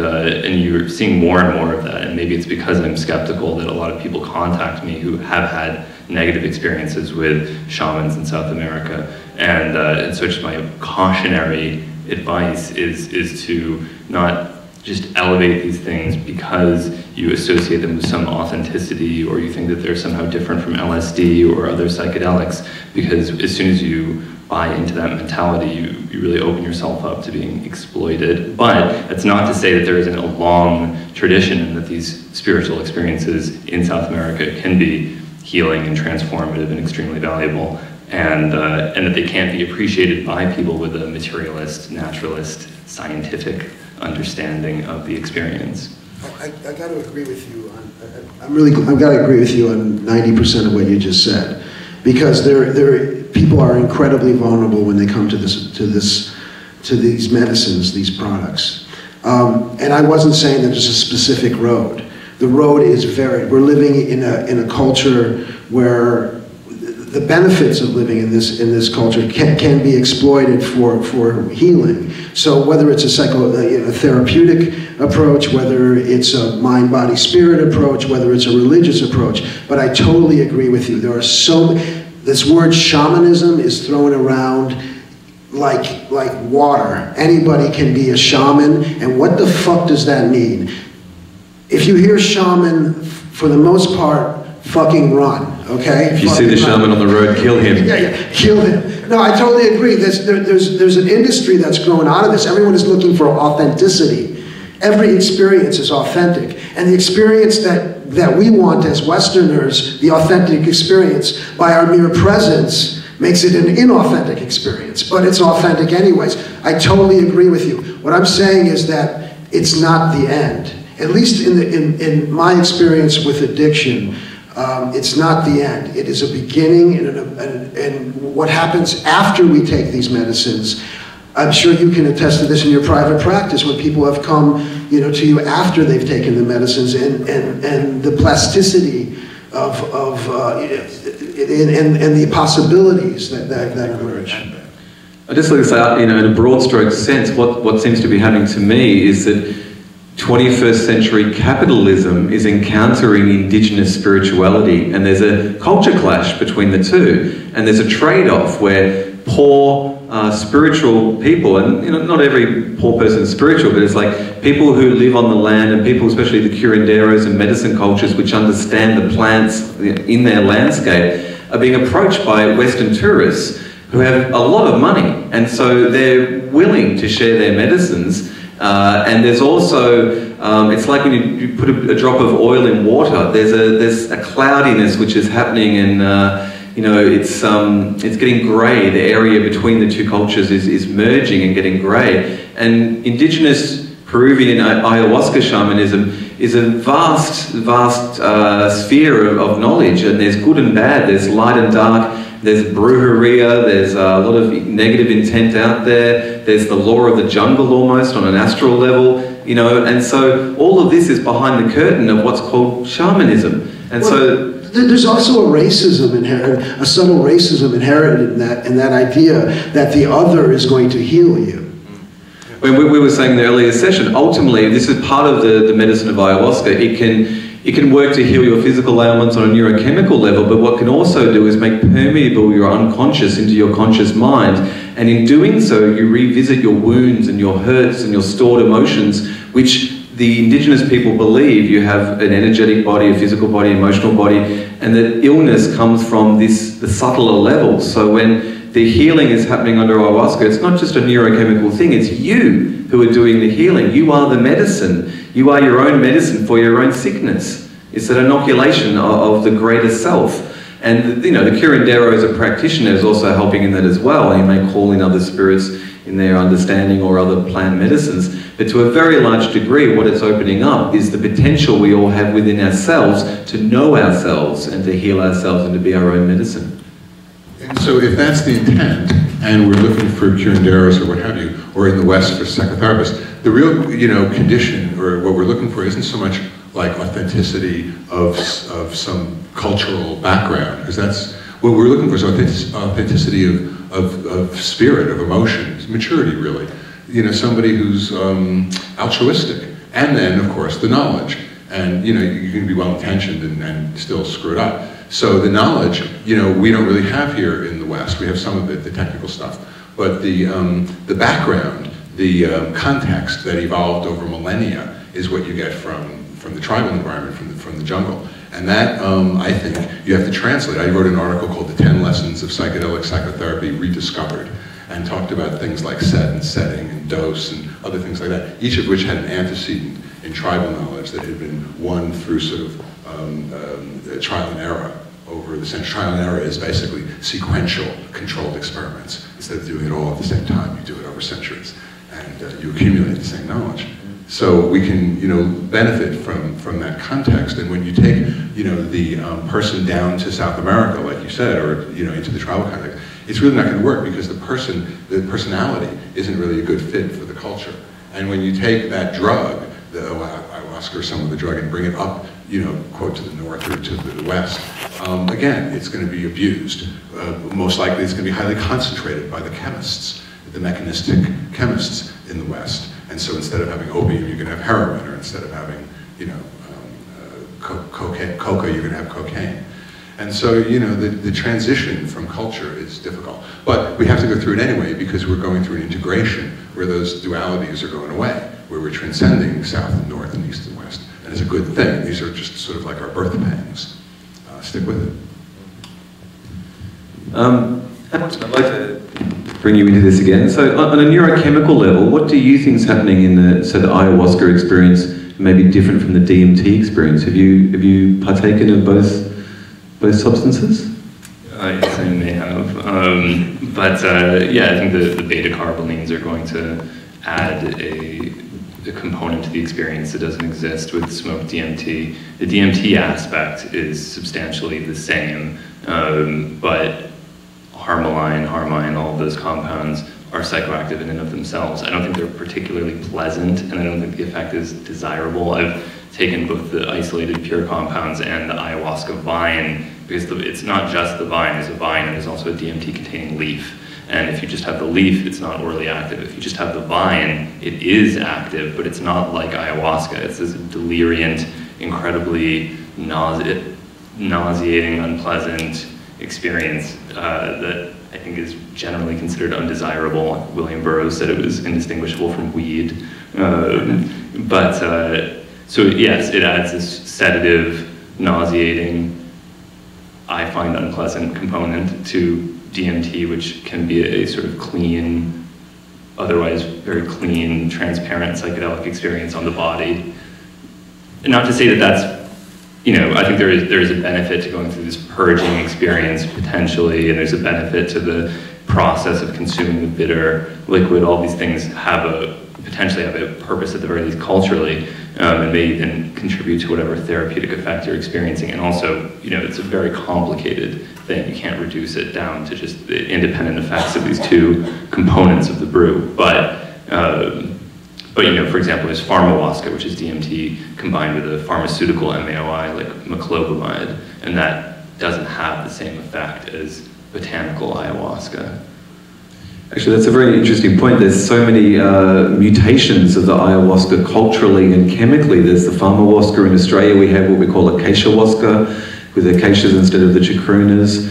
you're seeing more and more of that. And maybe it's because I'm skeptical that a lot of people contact me who have had negative experiences with shamans in South America, and so just my cautionary advice is to not just elevate these things because you associate them with some authenticity, or you think that they're somehow different from LSD or other psychedelics, because as soon as you buy into that mentality, you really open yourself up to being exploited. But that's not to say that there isn't a long tradition and that these spiritual experiences in South America can be healing and transformative and extremely valuable, and that they can't be appreciated by people with a materialist, naturalist, scientific understanding of the experience. I got to agree with you on. I've got to agree with you on 90% of what you just said, because people are incredibly vulnerable when they come to these medicines, these products. And I wasn't saying that there's a specific road. The road is varied. We're living in a culture where the benefits of living in this culture can be exploited for healing. So whether it's a therapeutic approach, whether it's a mind-body-spirit approach, whether it's a religious approach, but I totally agree with you. There are this word shamanism is thrown around like water. Anybody can be a shaman, and what the fuck does that mean? If you hear shaman, for the most part, fucking run, okay? If you see the shaman on the road, kill him. Yeah, kill him. No, I totally agree. There's an industry that's growing out of this. Everyone is looking for authenticity. Every experience is authentic. And the experience that we want as Westerners, the authentic experience, by our mere presence, makes it an inauthentic experience. But it's authentic anyways. I totally agree with you. What I'm saying is that it's not the end. At least in my experience with addiction, it's not the end. It is a beginning, and what happens after we take these medicines, I'm sure you can attest to this in your private practice, when people have come, to you after they've taken the medicines, and the plasticity and the possibilities that emerge. I just like to say, in a broad stroke sense, what seems to be happening to me is that 21st century capitalism is encountering indigenous spirituality, and there's a culture clash between the two, and there's a trade-off where poor spiritual people, and not every poor person is spiritual, but it's like people who live on the land, and people, especially the curanderos and medicine cultures, which understand the plants in their landscape, are being approached by Western tourists who have a lot of money, and so they're willing to share their medicines. And there's also, it's like when you put a drop of oil in water, there's a cloudiness which is happening, and it's getting grey. The area between the two cultures is merging and getting grey. And indigenous Peruvian ayahuasca shamanism is a vast sphere of knowledge, and there's good and bad, there's light and dark, there's brujeria, there's a lot of negative intent out there, there's the law of the jungle almost on an astral level, and so all of this is behind the curtain of what's called shamanism. And so there's also a racism inherent, a subtle racism inherent in that idea that the other is going to heal you. When we were saying in the earlier session, ultimately this is part of the medicine of ayahuasca. It can work to heal your physical ailments on a neurochemical level, but what it can also do is make permeable your unconscious into your conscious mind. And in doing so, you revisit your wounds and your hurts and your stored emotions, which the indigenous people believe you have an energetic body, a physical body, emotional body, and that illness comes from the subtler levels. So when the healing is happening under ayahuasca, it's not just a neurochemical thing, it's you who are doing the healing. You are the medicine. You are your own medicine for your own sickness. It's an inoculation of the greater self. And the curanderos and practitioners also helping in that as well. You may call in other spirits in their understanding or other plant medicines. But to a very large degree, what it's opening up is the potential we all have within ourselves to know ourselves and to heal ourselves and to be our own medicine. And so if that's the intent, and we're looking for curanderos or what have you, or in the West for psychotherapists, the real condition, or what we're looking for, isn't so much like authenticity of some cultural background, because that's what we're looking for, is authenticity of spirit, of emotions, maturity really. Somebody who's altruistic, and then of course the knowledge. And you can be well-intentioned and still screw it up. So the knowledge, we don't really have here in the West. We have some of it, the technical stuff, but the background, the context that evolved over millennia is what you get from the tribal environment, from the jungle. And that, I think, you have to translate. I wrote an article called The 10 Lessons of Psychedelic Psychotherapy Rediscovered, and talked about things like set and setting and dose and other things like that, each of which had an antecedent in tribal knowledge that had been won through sort of trial and error over the century. Trial and error is basically sequential controlled experiments. Instead of doing it all at the same time, you do it over centuries, and you accumulate the same knowledge. So we can, benefit from that context. And when you take, the person down to South America, like you said, or into the tribal context, it's really not going to work, because the personality isn't really a good fit for the culture. And when you take that drug, the ayahuasca or some of the drug, and bring it up, you know, quote, to the north or to the west, again, it's going to be abused. Most likely it's going to be highly concentrated by the chemists, the mechanistic chemists in the West. And so instead of having opium, you're going to have heroin, or instead of having, you know, coca, you're going to have cocaine. And so, you know, the transition from culture is difficult. But we have to go through it anyway, because we're going through an integration where those dualities are going away, where we're transcending south and north and east and west. And it's a good thing. These are just sort of like our birth pangs. Stick with it. I'd like to bring you into this again. So on a neurochemical level, what do you think is happening in the ayahuasca experience may be different from the DMT experience? Have you partaken of both substances? Yes, I may have. Yeah, I think the beta carbolines are going to add a component to the experience that doesn't exist with smoked DMT. The DMT aspect is substantially the same, but harmaline, all of those compounds are psychoactive in and of themselves. I don't think they're particularly pleasant, and I don't think the effect is desirable. I've taken both the isolated pure compounds and the ayahuasca vine, because it's not just the vine. There's a vine and there's also a DMT-containing leaf. And if you just have the leaf, it's not orally active. If you just have the vine, it is active, but it's not like ayahuasca. It's this deliriant, incredibly nauseating, unpleasant experience that I think is generally considered undesirable. William Burroughs said it was indistinguishable from weed. So yes, it adds this sedative, nauseating, I find unpleasant component to DMT, which can be a sort of clean, otherwise very clean, transparent psychedelic experience on the body. And not to say that that's, you know, I think there is a benefit to going through this purging experience potentially, and there's a benefit to the process of consuming the bitter liquid. All these things potentially have a purpose at the very least culturally, and may even contribute to whatever therapeutic effect you're experiencing. And also, you know, it's a very complicated thing. You can't reduce it down to just the independent effects of these two components of the brew. But you know, for example, there's pharmahuasca, which is DMT combined with a pharmaceutical MAOI like maclobamide, and that doesn't have the same effect as botanical ayahuasca. Actually, that's a very interesting point. There's so many mutations of the ayahuasca culturally and chemically. There's the pharmahuasca in Australia. We have what we call acacia-huasca, with acacias instead of the chacrunas.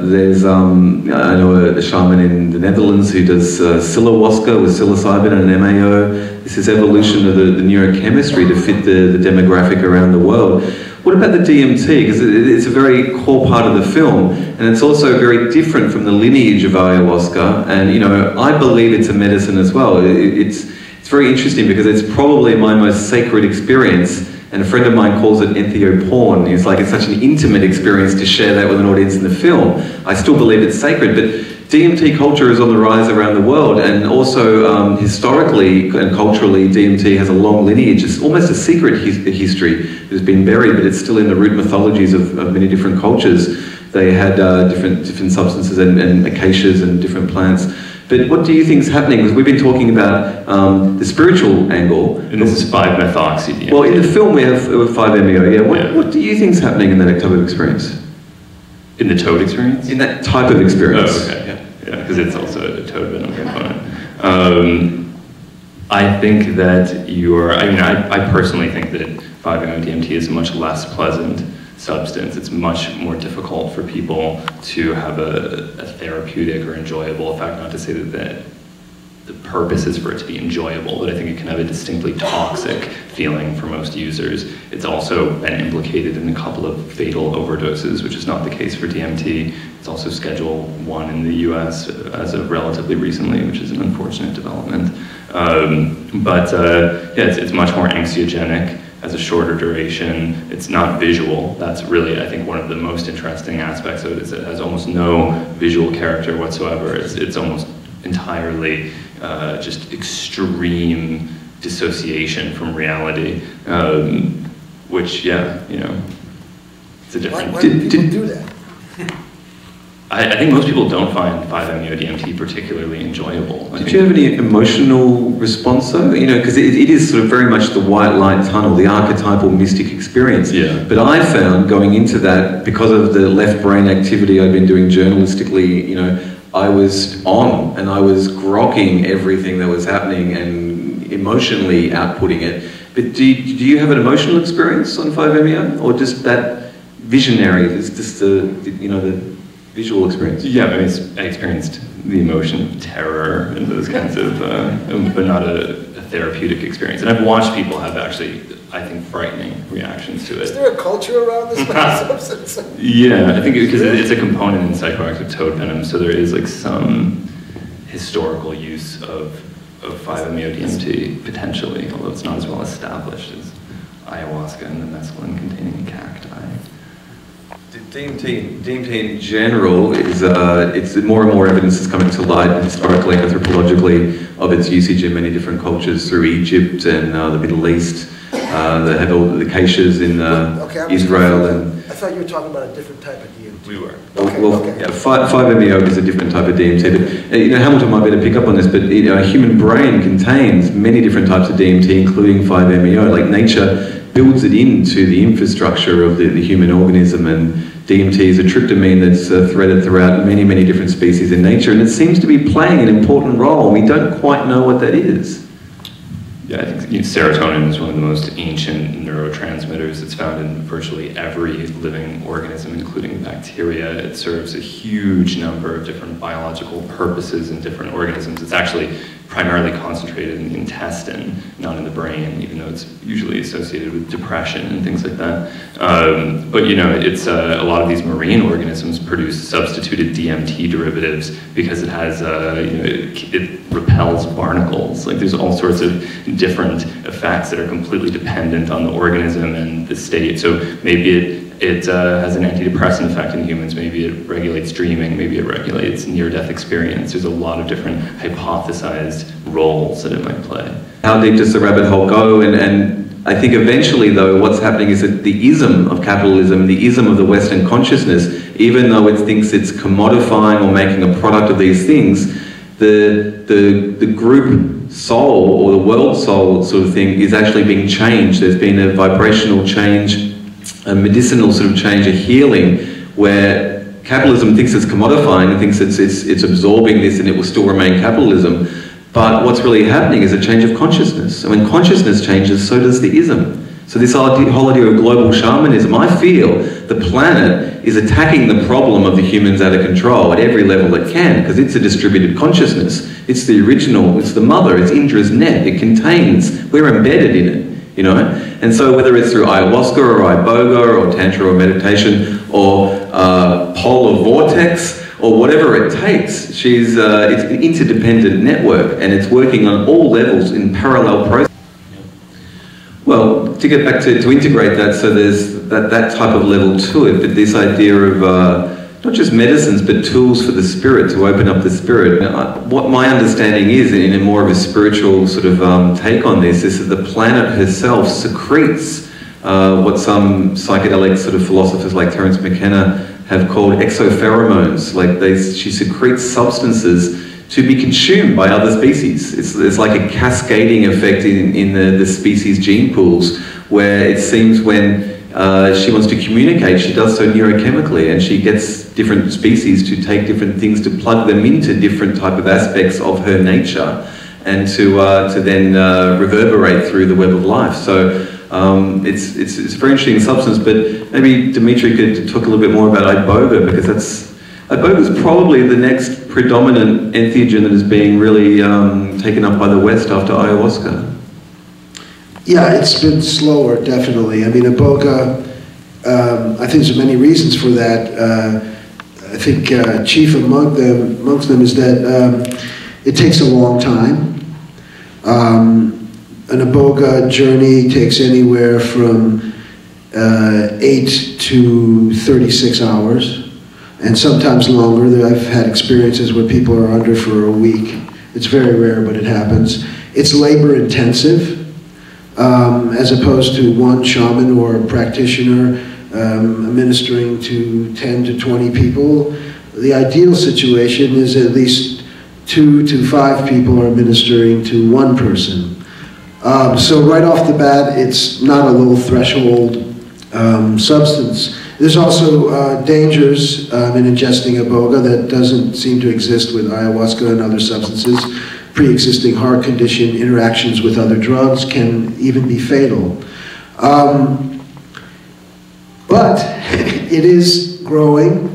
There's, I know a shaman in the Netherlands who does psilohuasca with psilocybin and an MAO. This is evolution of the neurochemistry to fit the demographic around the world. What about the DMT? Because it's a very core part of the film, and it's also very different from the lineage of ayahuasca. And you know, I believe it's a medicine as well. It's very interesting because it's probably my most sacred experience. And a friend of mine calls it entheoporn. It's like it's such an intimate experience to share that with an audience in the film. I still believe it's sacred, but DMT culture is on the rise around the world, and also historically and culturally, DMT has a long lineage. It's almost a secret history that has been buried, but it's still in the root mythologies of many different cultures. They had different substances and acacias and different plants. But what do you think is happening? Because we've been talking about the spiritual angle. And this is 5-methoxy-DMT. Well, in the film we have 5-MeO, yeah. What do you think is happening in that type of experience? In the toad experience? In that type of experience. Oh, okay, yeah, because it's also a toad venom component. I think that I personally think that 5-MeO-DMT is a much less pleasant substance. It's much more difficult for people to have a therapeutic or enjoyable effect. Not to say that the purpose is for it to be enjoyable, but I think it can have a distinctly toxic feeling for most users. It's also been implicated in a couple of fatal overdoses, which is not the case for DMT. It's also Schedule 1 in the US as of relatively recently, which is an unfortunate development. Yeah, it's much more anxiogenic, has a shorter duration. It's not visual. That's really, I think, one of the most interesting aspects of it, is it has almost no visual character whatsoever. It's almost entirely just extreme dissociation from reality, which, yeah, you know, it's a different... Why do people do that? I think most people don't find 5-MeO-DMT particularly enjoyable. Did you have any emotional response though? You know, because it is sort of very much the white light tunnel, the archetypal mystic experience. Yeah. But I found going into that, because of the left brain activity I've been doing journalistically, you know, I was on and I was grokking everything that was happening and emotionally outputting it. But do you have an emotional experience on 5-MeO, or just that visionary? It's just the visual experience. Yeah, I mean, I experienced the emotion of terror and those kinds of, but not a therapeutic experience. And I've watched people have actually, I think, frightening reactions to it. Is there a culture around this kind of substance? Yeah, I think because it's a component in psychoactive toad venom, so there is like some historical use of 5-MeO-DMT, potentially, although it's not as well established as ayahuasca and the mescaline-containing cacti. DMT in general is, it's more and more evidence is coming to light historically, anthropologically, of its usage in many different cultures through Egypt and the Middle East. They have all the caches in Israel. And I thought you were talking about a different type of DMT. We were. Yeah, 5-MeO is a different type of DMT. But, you know, Hamilton might better pick up on this, but you know, a human brain contains many different types of DMT, including 5-MeO. Like nature builds it into the infrastructure of the human organism, and DMT is a tryptamine that's threaded throughout many, many different species in nature, and it seems to be playing an important role. We don't quite know what that is. Yeah, I think serotonin is one of the most ancient neurotransmitters. It's found in virtually every living organism, including bacteria. It serves a huge number of different biological purposes in different organisms. It's actually primarily concentrated in the intestine, not in the brain, even though it's usually associated with depression and things like that. But you know, it's a lot of these marine organisms produce substituted DMT derivatives because it has, you know, it repels barnacles. Like there's all sorts of different effects that are completely dependent on the organism and the state. So maybe it has an antidepressant effect in humans, maybe it regulates dreaming, maybe it regulates near-death experience. There's a lot of different hypothesized roles that it might play. How deep does the rabbit hole go? And I think eventually, though, what's happening is that the ism of capitalism, the ism of the Western consciousness, even though it thinks it's commodifying or making a product of these things, the group soul or the world soul sort of thing is actually being changed. There's been a vibrational change, a medicinal sort of change, a healing, where capitalism thinks it's commodifying and thinks it's absorbing this and it will still remain capitalism. But what's really happening is a change of consciousness. And when consciousness changes, so does the ism. So this whole idea of global shamanism, I feel the planet is attacking the problem of the humans out of control at every level it can, because it's a distributed consciousness. It's the original, it's the mother, it's Indra's net, it contains, we're embedded in it. You know, and so whether it's through ayahuasca or iboga or tantra or meditation or polar vortex or whatever it takes, it's an interdependent network, and it's working on all levels in parallel process. Well, to get back to integrate that, so there's that type of level to it, but this idea of not just medicines, but tools for the spirit, to open up the spirit. Now, what my understanding is, in a more of a spiritual sort of take on this, is that the planet herself secretes what some psychedelic sort of philosophers like Terence McKenna have called exopheromones. Like she secretes substances to be consumed by other species. It's like a cascading effect in the species gene pools, where it seems when she wants to communicate, she does so neurochemically, and she gets different species to take different things to plug them into different type of aspects of her nature, and to then reverberate through the web of life. So it's a very interesting substance. But maybe Dimitri could talk a little bit more about Iboga, because Iboga is probably the next predominant entheogen that is being really taken up by the West after ayahuasca. Yeah, it's been slower, definitely. I mean, Iboga, I think there's many reasons for that. I think chief amongst them is that it takes a long time. An Iboga journey takes anywhere from 8 to 36 hours, and sometimes longer. I've had experiences where people are under for a week. It's very rare, but it happens. It's labor intensive. As opposed to one shaman or practitioner administering to 10 to 20 people. the ideal situation is at least 2 to 5 people are ministering to one person. So right off the bat, it's not a low threshold substance. There's also dangers in ingesting Iboga that doesn't seem to exist with ayahuasca and other substances. Pre-existing heart condition, interactions with other drugs can even be fatal. But it is growing.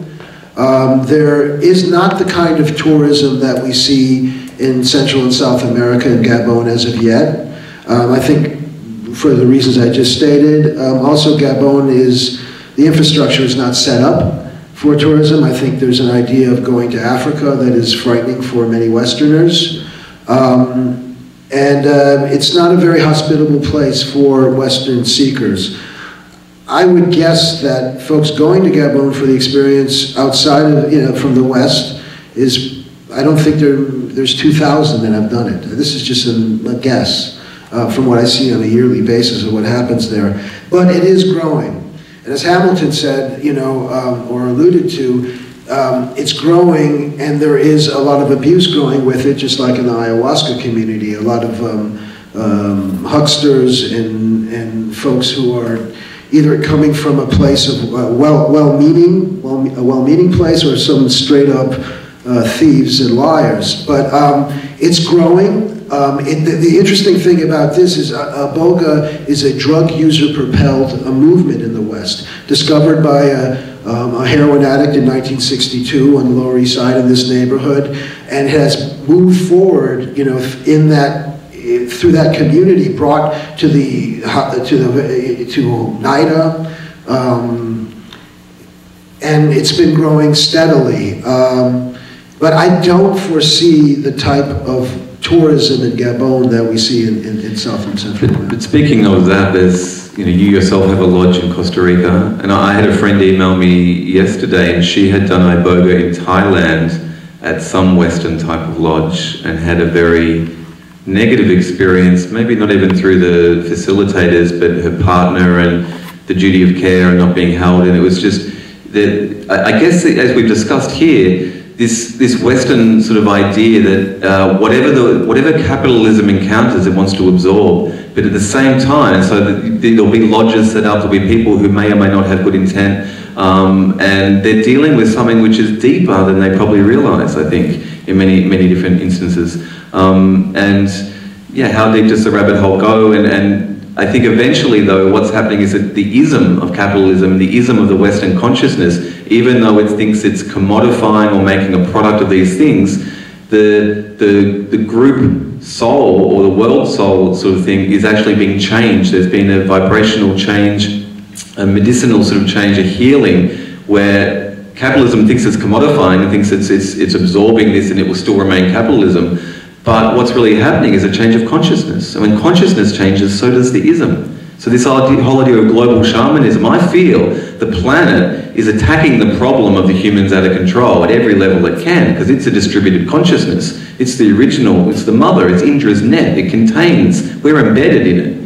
There is not the kind of tourism that we see in Central and South America and Gabon as of yet. I think for the reasons I just stated. Also, Gabon the infrastructure is not set up for tourism. I think there's an idea of going to Africa that is frightening for many Westerners. It's not a very hospitable place for Western seekers. I would guess that folks going to Gabon for the experience outside of, from the West is, I don't think there's 2,000 that have done it. This is just a guess from what I see on a yearly basis of what happens there. But it is growing. And as Hamilton said, or alluded to, it's growing, and there is a lot of abuse growing with it, just like in the ayahuasca community. A lot of hucksters and folks who are either coming from a place of a well-meaning place, or some straight-up thieves and liars. But it's growing. The interesting thing about this is Iboga is a drug user-propelled movement in the West, discovered by a heroin addict in 1962 on the Lower East Side in this neighborhood, and has moved forward, in that through that community, brought to NIDA, and it's been growing steadily. But I don't foresee the type of tourism in Gabon that we see in South and Central America. But speaking of that, there's, you yourself have a lodge in Costa Rica, and I had a friend email me yesterday, and she had done Iboga in Thailand at some Western type of lodge, and had a very negative experience, maybe not even through the facilitators, but her partner and the duty of care and not being held. And it was just that, I guess, as we've discussed here, this Western sort of idea that whatever capitalism encounters, it wants to absorb, but at the same time, so that there'll be lodges set up, there'll be people who may or may not have good intent, and they're dealing with something which is deeper than they probably realize, I think, in many different instances. And yeah, how deep does the rabbit hole go? And I think eventually, though, what's happening is that the ism of capitalism, the ism of the Western consciousness, even though it thinks it's commodifying or making a product of these things, the group soul or the world soul sort of thing is actually being changed. There's been a vibrational change, a medicinal sort of change, a healing, where capitalism thinks it's commodifying and thinks it's absorbing this and it will still remain capitalism. But what's really happening is a change of consciousness. And when consciousness changes, so does the ism. So this whole idea of global shamanism, I feel the planet is attacking the problem of the humans out of control at every level it can, because it's a distributed consciousness. It's the original, it's the mother, it's Indra's net, it contains, we're embedded in it,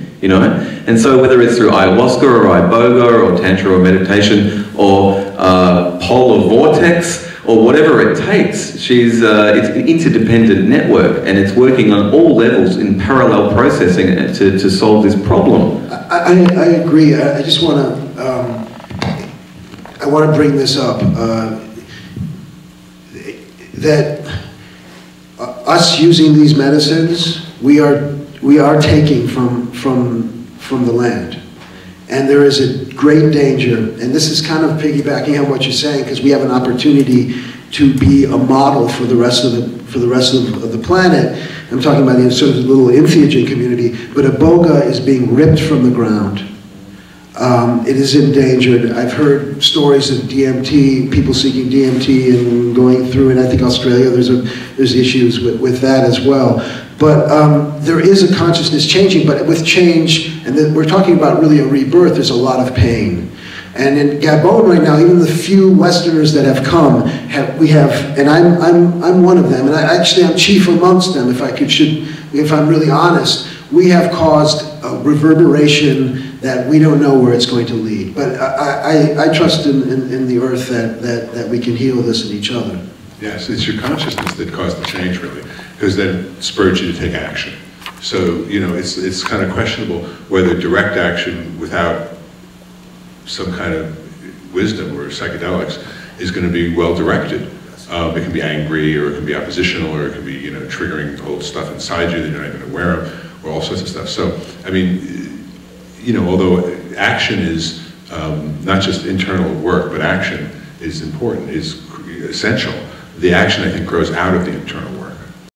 And so whether it's through ayahuasca or Iboga or Tantra or meditation or polar vortex, or whatever it takes, it's an interdependent network, and it's working on all levels in parallel processing to solve this problem. I agree. I just want to bring this up, that us using these medicines, we are taking from the land. And there is a great danger, and this is kind of piggybacking on what you're saying, because we have an opportunity to be a model for the rest of the planet. I'm talking about the sort of little entheogen community, but Iboga is being ripped from the ground. It is endangered. I've heard stories of DMT, people seeking DMT and going through, and I think Australia, there's issues with that as well. But there is a consciousness changing, but with change, and we're talking about really a rebirth, there's a lot of pain. And in Gabon right now, even the few Westerners that have come, and I'm one of them, and I'm chief amongst them, if I'm really honest. We have caused a reverberation that we don't know where it's going to lead. But I trust in the earth that we can heal this in each other. Yes, it's your consciousness that caused the change, really, because then spurred you to take action. So, you know, it's kind of questionable whether direct action without some kind of wisdom or psychedelics is going to be well directed. It can be angry, or it can be oppositional, or it can be, you know, triggering old stuff inside you that you're not even aware of, or all sorts of stuff. So, I mean, you know, although action is not just internal work, but action is important, is essential. The action, I think, grows out of the internal work.